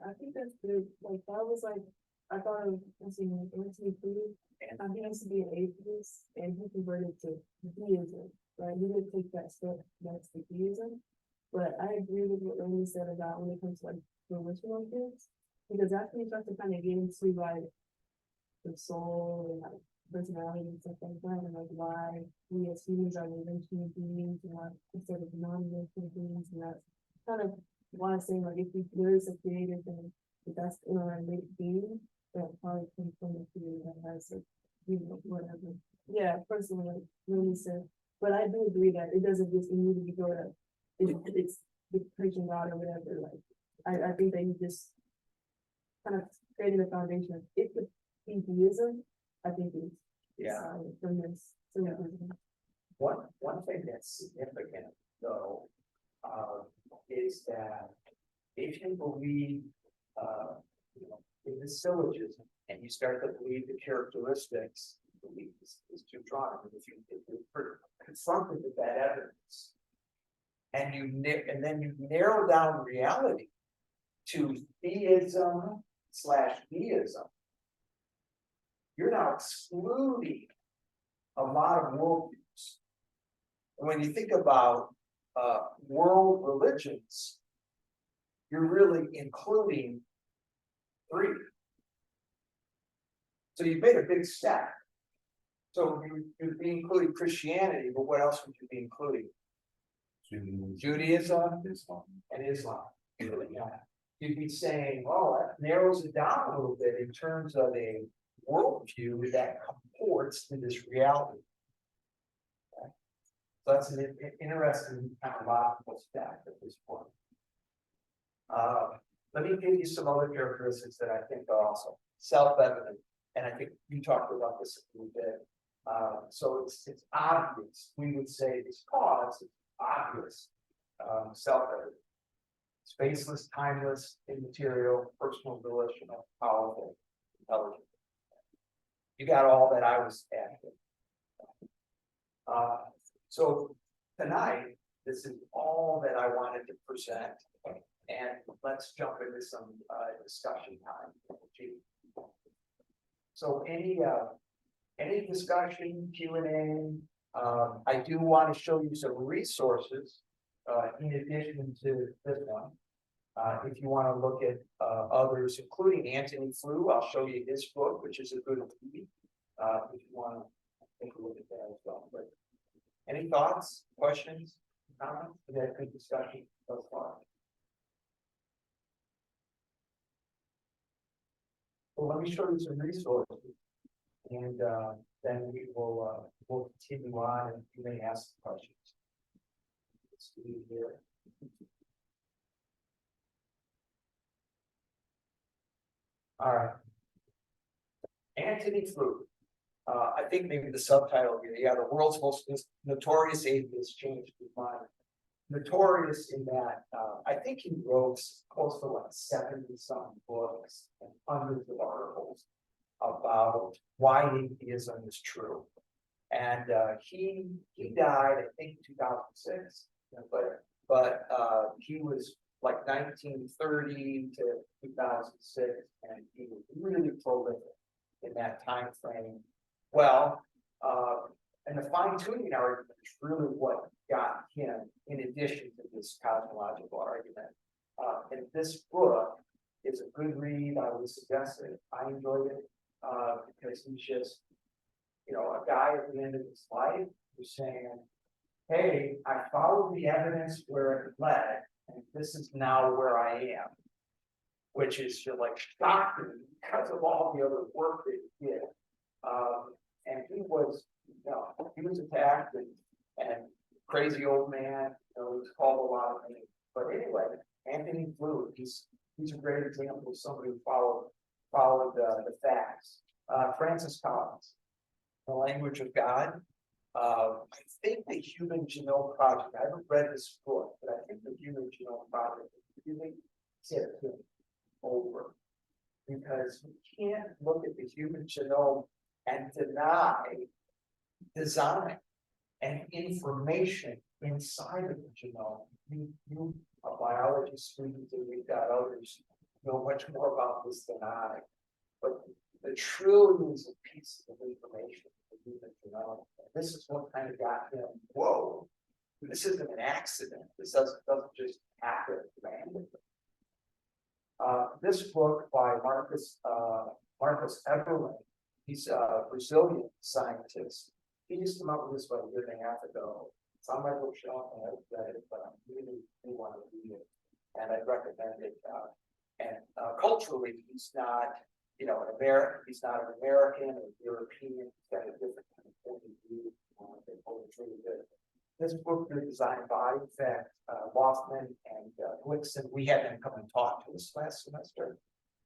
I think that's good, like, that was like, I thought of, Anthony Flew, he used to be an atheist, and he converted to deism, right? He didn't take that step, that's the theism. But I agree with what Randy said about when it comes to like the ritual kids, because that's when you start to kind of get into like the soul and like personality and stuff like that, and like why we as humans are relational beings and not instead of non-relational beings, and that's kind of why I'm saying like if there is a creator, then if that's in our innate being, that probably comes from the creator that has a, you know, whatever. Yeah, personally, really said, but I do agree that it doesn't just immediately go to it's the preaching God or whatever. Like I think that you just kind of creating a foundation. If the theism, I think it's from this. One thing that's significant though, is that if you believe, you know, in the syllogism and you start to believe the characteristics, believe is too strong. If you're confronted with that evidence, and then you narrow down reality to theism / deism, you're now excluding a lot of worldviews. And when you think about world religions, you're really including 3. So you made a big step. So you'd be including Christianity, but what else would you be including? Judaism and Islam. You'd be saying, well, that narrows it down a little bit in terms of a worldview that comports to this reality. Okay. So that's an interesting kind of logical step at this point. Let me give you some other characteristics that I think are also self-evident, and I think you talked about this a little bit. So it's obvious. We would say this cause is obvious, self-evident, spaceless, timeless, immaterial, personal, volitional, powerful, intelligent. You got all that I was after. So tonight, this is all that I wanted to present, and let's jump into some discussion time. So any discussion, Q&A? I do want to show you some resources in addition to this one. If you want to look at others, including Antony Flew, I'll show you his book, which is a good read. If you want to take a look at that as well. But any thoughts, questions, comments? We had a good discussion thus far. Well, let me show you some resources, and then we will we'll continue on, and you may ask questions. Let's see here. All right. Antony Flew. I think maybe the subtitle here, yeah, the world's most notorious atheist changed his mind. Notorious in that I think he wrote close to like 70-some books and hundreds of articles about why atheism is true. And he died, I think, in 2006, but he was like 1930 to 2006, and he was really prolific in that time frame. Well, and the fine-tuning argument is really what got him, in addition to this cosmological argument. And this book is a good read. I would suggest it. I enjoyed it because he's just, you know, a guy at the end of his life who's saying, hey, I followed the evidence where it led, and this is now where I am, which is like shocking because of all the other work that he did. And he was, you know, he was attacked and crazy old man, you know, he was called a lot of things. But anyway, Antony Flew, he's a great example of somebody who followed the facts. Francis Collins, The Language of God. I think the Human Genome Project, I haven't read this book, but I think the Human Genome Project really tipped him over, because you can't look at the human genome and deny design and information inside of the genome. You a biology student, and we've got others know much more about this than I, but the trillions of pieces of information you know, this is what kind of got him, whoa. This isn't an accident, this doesn't just happen randomly. This book by Marcus Everling, he's a Brazilian scientist. He just came up with this about a year and a half ago. It's on my bookshelf and I've read it, but I really do want to read it. And I'd recommend it. Culturally, he's not, you know, he's not an American or European, he's got a different kind of point of view. It's really good. This book is designed by, in fact, Loftman and Glickson, we had them come and talk to us last semester.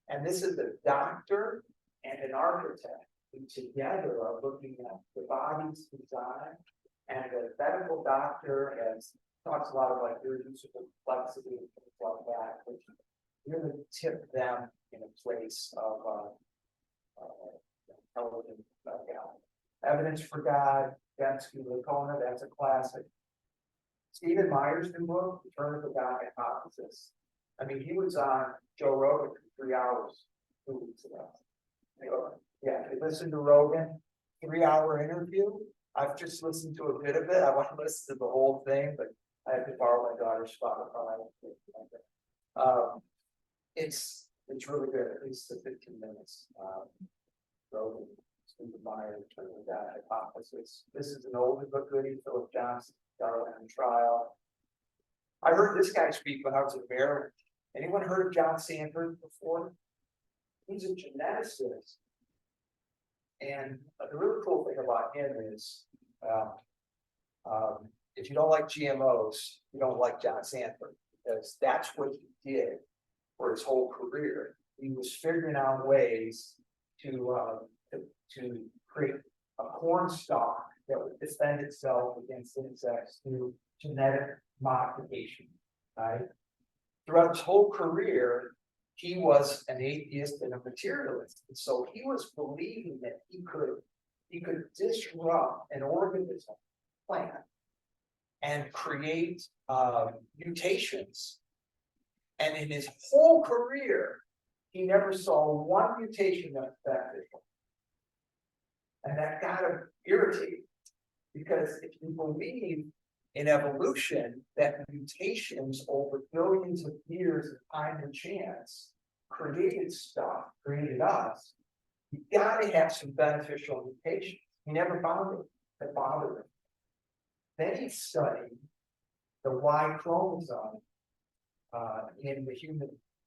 And this is a doctor and an architect who together are looking at the body's design. And the medical doctor talks a lot about irreducible complexity and things like that, which really tip them in a place of intelligent reality. Evidence for God, Dembski, Lacona, that's a classic. Stephen Meyer's new book, Return of the God Hypothesis. I mean, he was on Joe Rogan for 3 hours 2 weeks ago. Yeah, if you listen to Rogan, 3-hour interview. I've just listened to a bit of it. I want to listen to the whole thing, but I have to borrow my daughter's Spotify. It's really good, at least the 15 minutes. Rogan, Stephen Meyer, Return of the God Hypothesis. This is an older book, goodie, Philip Johnson, Darwin and Trial. I heard this guy speak when I was in Maryland. Anyone heard of John Sanford before? He's a geneticist. And the really cool thing about him is, if you don't like GMOs, you don't like John Sanford, because that's what he did for his whole career. He was figuring out ways to create a corn stalk that would defend itself against insects through genetic modification. Right? Throughout his whole career, he was an atheist and a materialist. And so he was believing that he could disrupt an organism, plant, and create mutations. And in his whole career, he never saw one mutation that was beneficial. And that got him irritated. Because if you believe in evolution, that mutations over billions of years of time and chance created stuff, created us, you gotta have some beneficial mutations. He never found it that bothered him. Then he studied the Y chromosome in the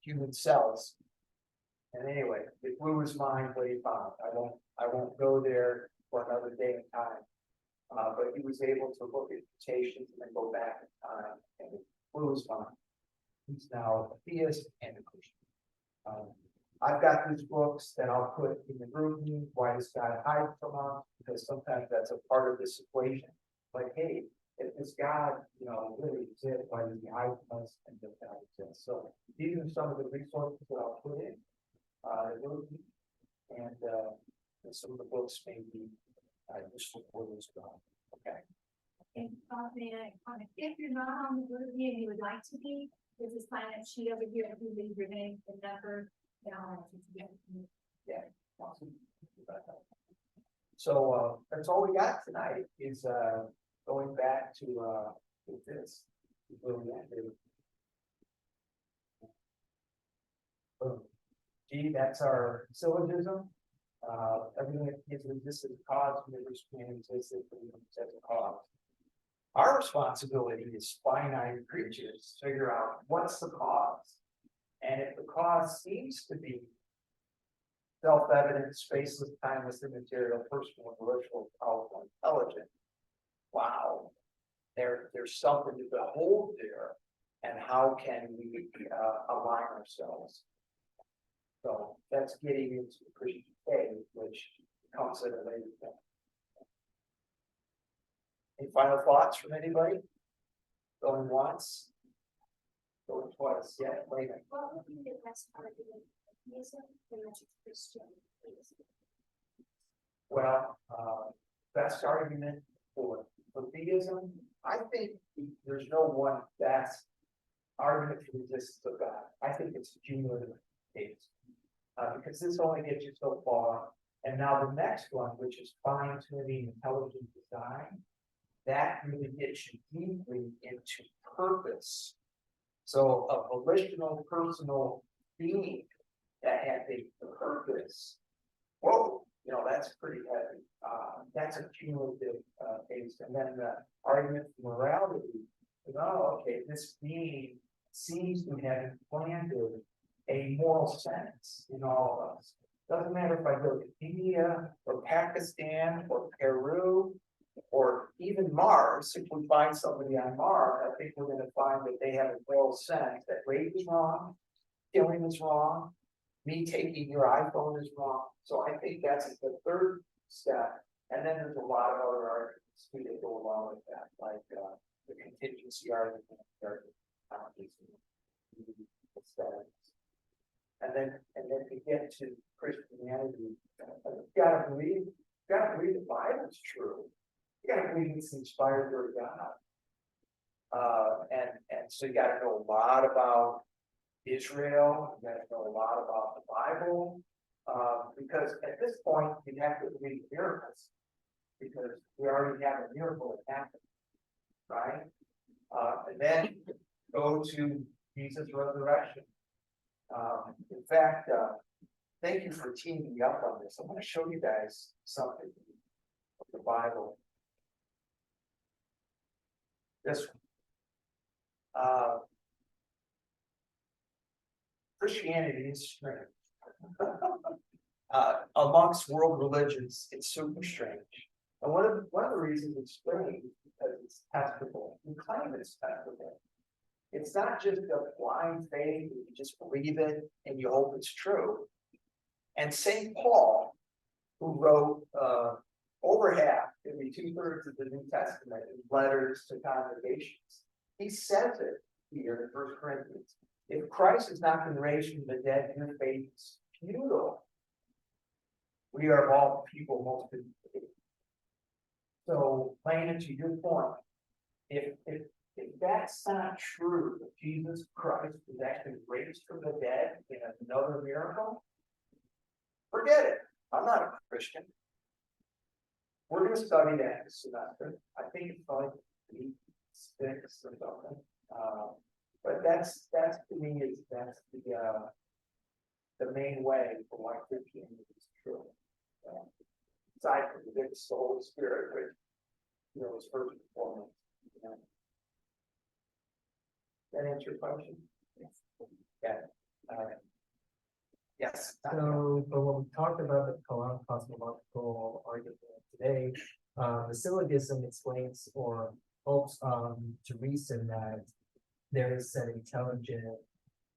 human cells. And anyway, it blew his mind what he found. I won't go there for another day and time. But he was able to look at mutations and then go back in time, and it blew his mind. He's now a theist and a Christian. I've got these books that I'll put in the group meeting, why does God hide from us? Because sometimes that's a part of this equation. Like, hey, if this God, you know, really exists, why does he hide from us? And does God exist? So these are some of the resources that I'll put in the group meeting, and some of the books may be useful for this job. Okay. And if you're not on the group and you would like to be, there's this sign up sheet over here. If you leave your name and number, then I'll have to get it. Yeah. Awesome. So that's all we got tonight is going back to this. G, that's our syllogism. Everything that gives existed cause, universe can exist as a cause. Our responsibility is finite creatures to figure out what's the cause. And if the cause seems to be self-evident, spaceless, timeless, immaterial, personal, intellectual, powerful, intelligent, wow, there's something to behold there. And how can we align ourselves? So that's getting into the Christian faith, which comes at a later point. Any final thoughts from anybody? Going once? Going twice? Yeah, later. What would be the best argument for theism versus Christian theism? Well, best argument for theism, I think there's no one best argument for the existence of God. I think it's cumulative theism. Because this only gets you so far. And now the next one, which is fine tuning intelligent design, that really gets you deeply into purpose. So a volitional, personal being that has a purpose. Whoa, that's pretty heavy. That's a cumulative case. And then the argument for morality is, oh, okay, this being seems to have implanted a moral sense in all of us. Doesn't matter if I go to India or Pakistan or Peru or even Mars. If we find somebody on Mars, I think we're going to find that they have a moral sense that rape is wrong, killing is wrong, me taking your iPhone is wrong. So I think that's the third step. And then there's a lot of other arguments too that go along with that, like the contingency argument, and then to get to Christianity, you gotta believe the Bible's true. You gotta believe it's the inspired word of God. And so you gotta know a lot about Israel, you gotta know a lot about the Bible, because at this point you have to believe miracles, because we already have a miracle that happened, right? And then go to Jesus' resurrection. In fact, thank you for teaming me up on this. I'm going to show you guys something of the Bible. This one. Christianity is strange. Amongst world religions, it's super strange. And one of the reasons it's strange is because it's testable. We claim it's testable. It's not just a blind faith, you just believe it and you hope it's true. And St. Paul, who wrote over half, maybe 2/3 of the New Testament in letters to congregations, he says it here in 1 Corinthians. If Christ has not been raised from the dead, your faith is futile. We are of all people most faithful. So, playing into your point, if that's not true, that Jesus Christ was actually raised from the dead in another miracle, forget it. I'm not a Christian. We're going to study that this semester. I think it's probably 6 or something. But that's to me that's the main way for why Christianity is true. Aside from the witness of the Holy Spirit, which is first and foremost. That answer your question? Yes. Yeah. Yes. So, but when we talked about the cosmological argument today, the syllogism explains or hopes to reason that there is an intelligent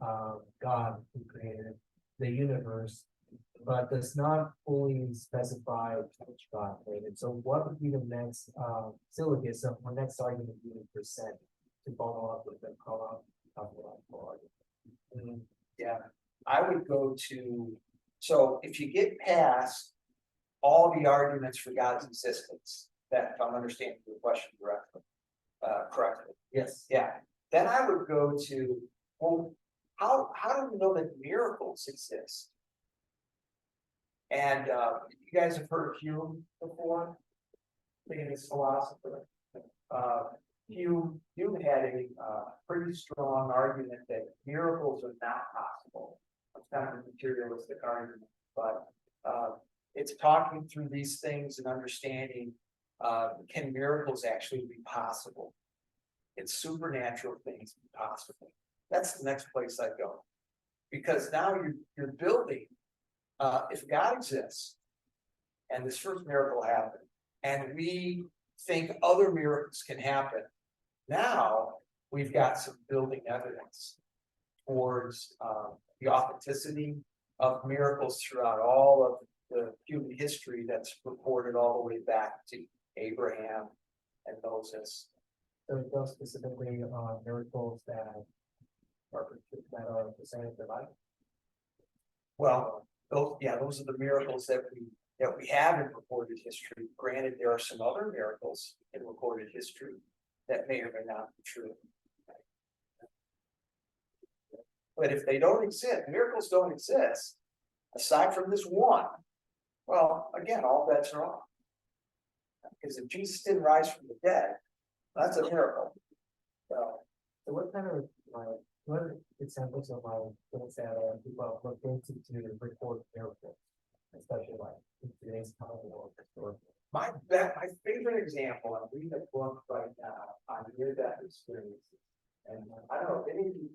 God who created the universe, but does not fully specify which God created. So what would be the next syllogism or next argument you would present to follow up with the cosmological argument? Yeah, I would go to, so if you get past all the arguments for God's existence, that if I'm understanding your question correctly, Yes. yeah, then I would go to, well, how do we know that miracles exist? And you guys have heard of Hume before, being this philosopher. Hume had a pretty strong argument that miracles are not possible. It's kind of a materialistic argument, but it's talking through these things and understanding, can miracles actually be possible? It's supernatural things be possible. That's the next place I go, because now you're building. If God exists, and this first miracle happened, and we think other miracles can happen, now we've got some building evidence towards the authenticity of miracles throughout all of the human history that's recorded all the way back to Abraham and Moses. So it goes specifically on miracles that are presented in the Bible. Well, those are the miracles that we have in recorded history. Granted, there are some other miracles in recorded history that may or may not be true. But if they don't exist, miracles don't exist, aside from this one, Well, again, all bets are off. Because if Jesus didn't rise from the dead, that's a miracle. So, So what kind of, like, what are examples of like things that people have looked into to record miracles? Especially like in today's kind of world. my favorite example, I'm reading a book right now on near-death experiences. And I don't know if any of you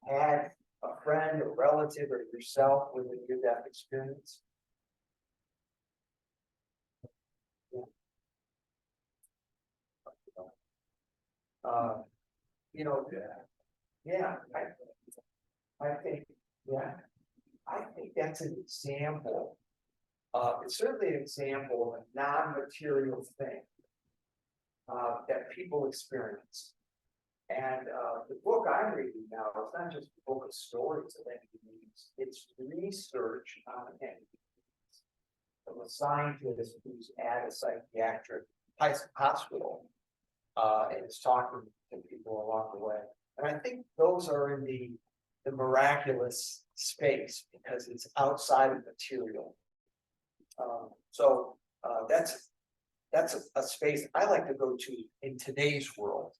had a friend, a relative, or yourself with a near-death experience. You know, yeah, I think, yeah, I think that's an example. It's certainly an example of a non-material thing. That people experience. And the book I'm reading now, it's not just a book of stories of entities, it's research on entities. From a scientist who's at a psychiatric hospital, and is talking to people along the way. And I think those are in the miraculous space because it's outside of material. So that's a space I like to go to in today's world.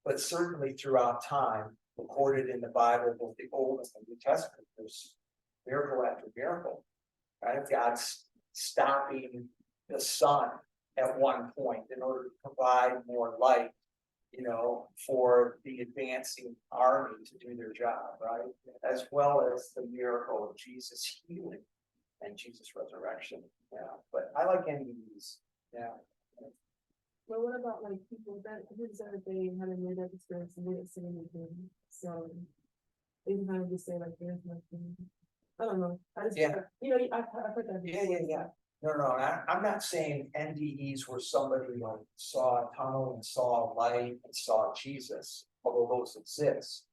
But certainly throughout time, recorded in the Bible, both the Old and the New Testament, there's miracle after miracle. Right? God's stopping the sun at one point in order to provide more light, you know, for the advancing army to do their job, right? As well as the miracle of Jesus healing and Jesus resurrection. Yeah, but I like any of these. Yeah. But what about like people that who said that they had a near death experience and didn't say anything? So they can kind of just say like there's nothing. I don't know. I just Yeah. you know, I've heard that. Yeah. No, I'm not saying NDEs where somebody like saw a tunnel and saw a light and saw Jesus, although those exist.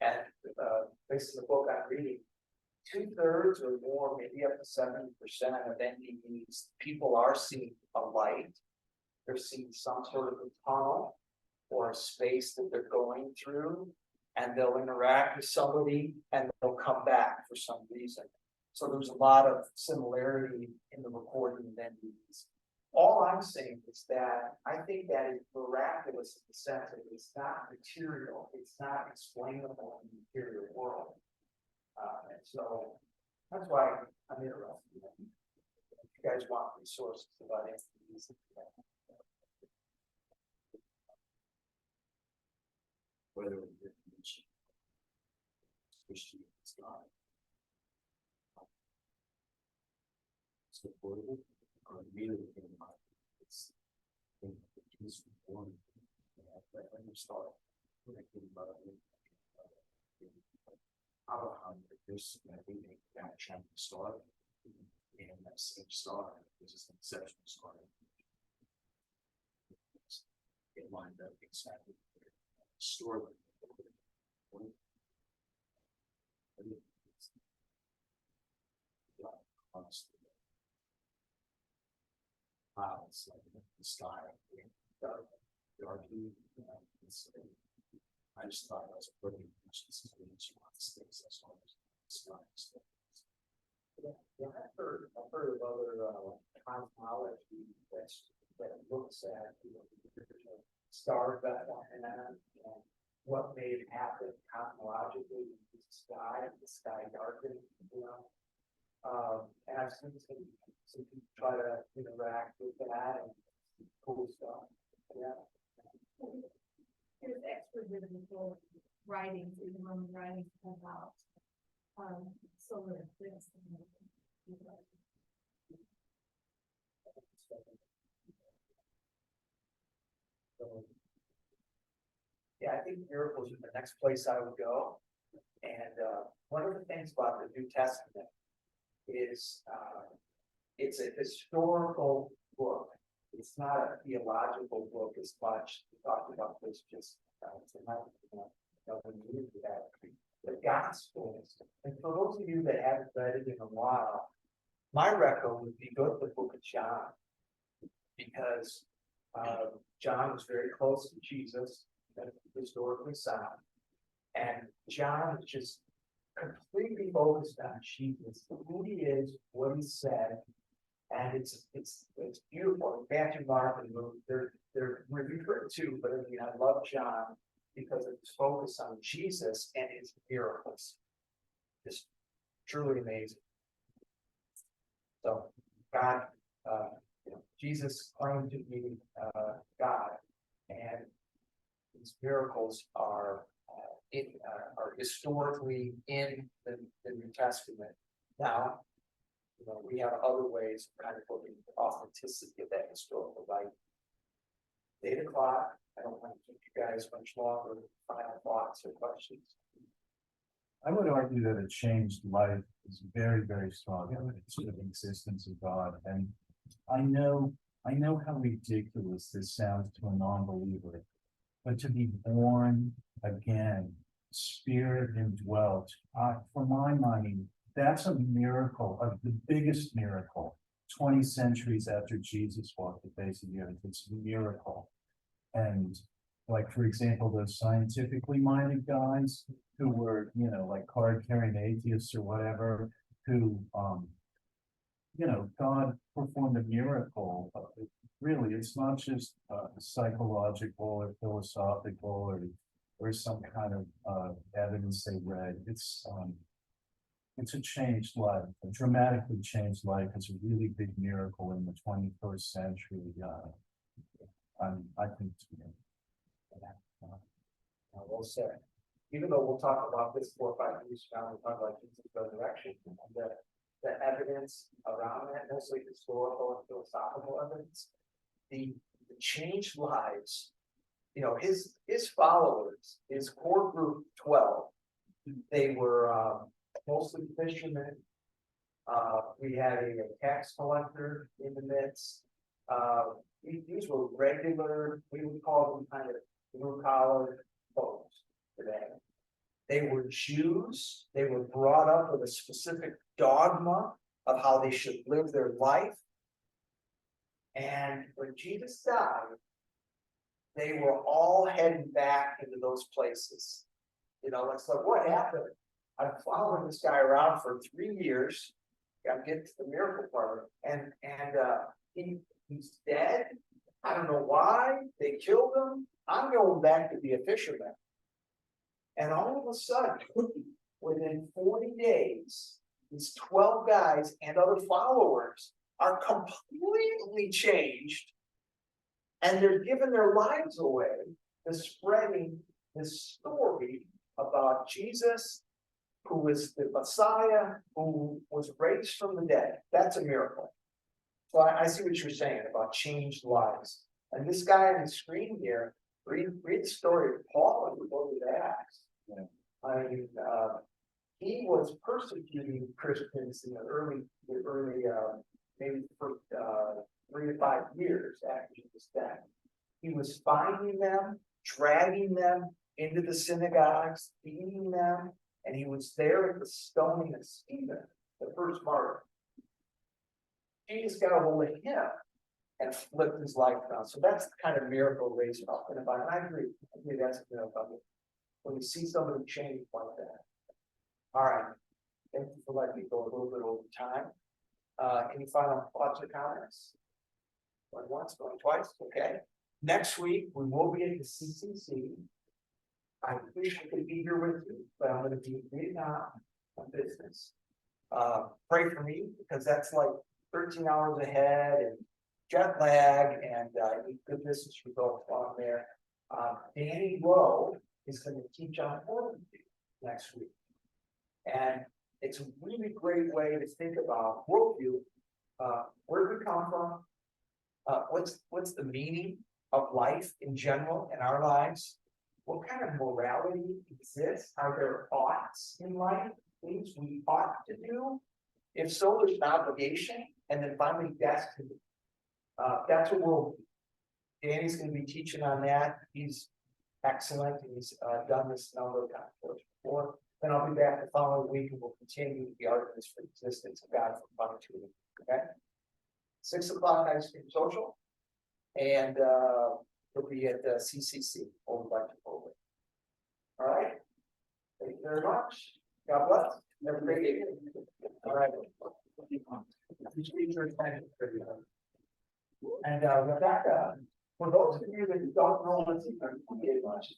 And based on the book I'm reading, 2/3 or more, maybe up to 70% of NDEs, people are seeing a light. They're seeing some sort of a tunnel or a space that they're going through, and they'll interact with somebody and they'll come back for some reason. So there's a lot of similarity in the recording of NDEs. All I'm saying is that I think that is miraculous in the sense that it's not material, it's not explainable in the material world. And so that's why I'm interested. If you guys want resources about NDEs, Whether it's Christian, it's not. It's affordable, or immediately in mind. It's one. When you start thinking about it, how this, I think that chunk start, and that same start is just an exceptional start. It lined up exactly. Store clouds like the sky, dark, I just thought that was a pretty space as far as sky. yeah, I've heard of other cosmology that looks at, you know, stars that and what may have happened cosmologically in the sky darkened, you know. And I've seen some people try to interact with that and cool stuff. Yeah. There's extra biblical writings, even Roman writings about solar eclipse. Yeah, I think miracles are the next place I would go. And one of the things about the New Testament is it's a historical book. It's not a theological book as much. We talked about this just tonight. When we moved to that. The Gospels, and for those of you that haven't read it in a while, my record would be go to the book of John, because John was very close to Jesus, historically sound, and John is just completely focused on Jesus, who he is, what he said. And it's beautiful. Matthew, Mark, and Luke, they're referred to, but I mean, I love John because of his focus on Jesus and his miracles. Just truly amazing. So God, Jesus claimed to be God, and these miracles are historically in the New Testament. Now, we have other ways of kind of looking at the authenticity of that historical life. 8 o'clock. I don't want to keep you guys much longer. Final thoughts or questions? I would argue that a changed life is very, very strong evidence of the existence of God. And I know how ridiculous this sounds to a non-believer, but to be born again, spirit indwelt, for my money, that's a miracle, of the biggest miracle. 20 centuries after Jesus walked the face of the earth, it's a miracle. And like, for example, those scientifically minded guys who were, like card-carrying atheists or whatever, who, God performed a miracle. Really, it's not just psychological or philosophical or some kind of evidence they read. It's a changed life, a dramatically changed life. It's a really big miracle in the 21st century. I think it's Well said. Even though we'll talk about this 4 or 5 years from now, we'll talk about Jesus' resurrection, and the evidence around that, mostly historical and philosophical evidence, the changed lives, his followers, his core group 12, they were mostly fishermen. We had a tax collector in the midst. These were regular, we would call them kind of blue-collar folks today. They were Jews. They were brought up with a specific dogma of how they should live their life. And when Jesus died, they were all heading back into those places. It's like, what happened? I'm following this guy around for 3 years. Got to get to the miracle part, and he's dead. I don't know why they killed him. I'm going back to be a fisherman. And all of a sudden, within 40 days, these 12 guys and other followers are completely changed. And they're giving their lives away to spreading this story about Jesus, who is the Messiah, who was raised from the dead. That's a miracle. So I see what you're saying about changed lives. And this guy on the screen here, read the story of Paul in the book of Acts. I mean, he was persecuting Christians in the early maybe the first 3 to 5 years after Jesus' death. He was finding them, dragging them into the synagogues, beating them, and he was there at the stoning of Stephen, the first martyr. Jesus got a hold of him and flipped his life around. So that's the kind of miracle Ray's talking about. And I agree that's a miracle. When you see somebody change like that. All right. Thank you for letting me go a little bit over time. Any final thoughts or comments? Going once, going twice, okay. Next week, we will be at the CCC. I wish I could be here with you, but I'm going to be reading out on business. Pray for me, because that's like 13 hours ahead and jet lag, and I need good business results while I'm there. Danny Lowe is going to teach on worldview next week. And it's a really great way to think about worldview. Where do we come from? What's the meaning of life in general in our lives? What kind of morality exists? Are there oughts in life? Things we ought to do? If so, there's an obligation. And then finally, destiny. That's what Danny's going to be teaching on that. He's excellent. He's done this number of times before. Then I'll be back the following week and we'll continue the arguments for the existence of God for fun too. Okay. 6 o'clock ice cream social. And it'll be at the CCC over by Chipotle. All right. Thank you very much. God bless. Have a great evening. All right. And Rebecca, for those of you that don't know us,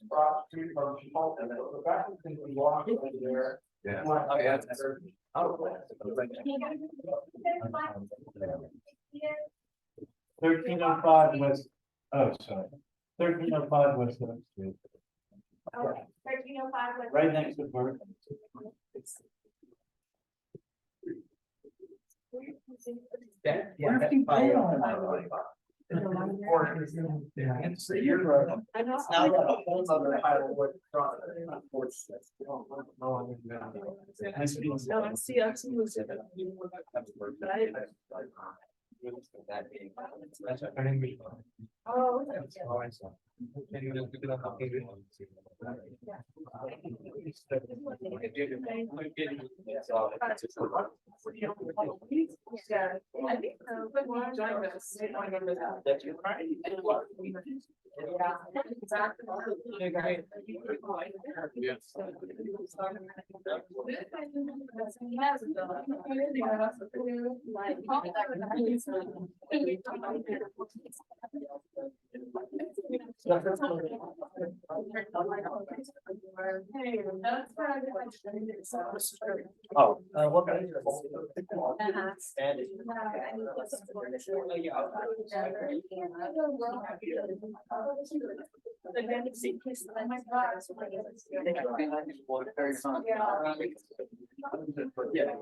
cross street from Chipotle, Rebecca's going to be walking over there. Yeah. Thirteen oh five was, oh, sorry. 1305 West Oak Street, Okay, 1305 was. right next to Burton. Yeah, that's fine. It's the year road. I know. It's now got a whole other title with front. No, I see what's in it. But oh, yeah, I think, when we joined us, I don't remember that. That's your right. Yeah, exactly. Oh, what kind of? Yeah.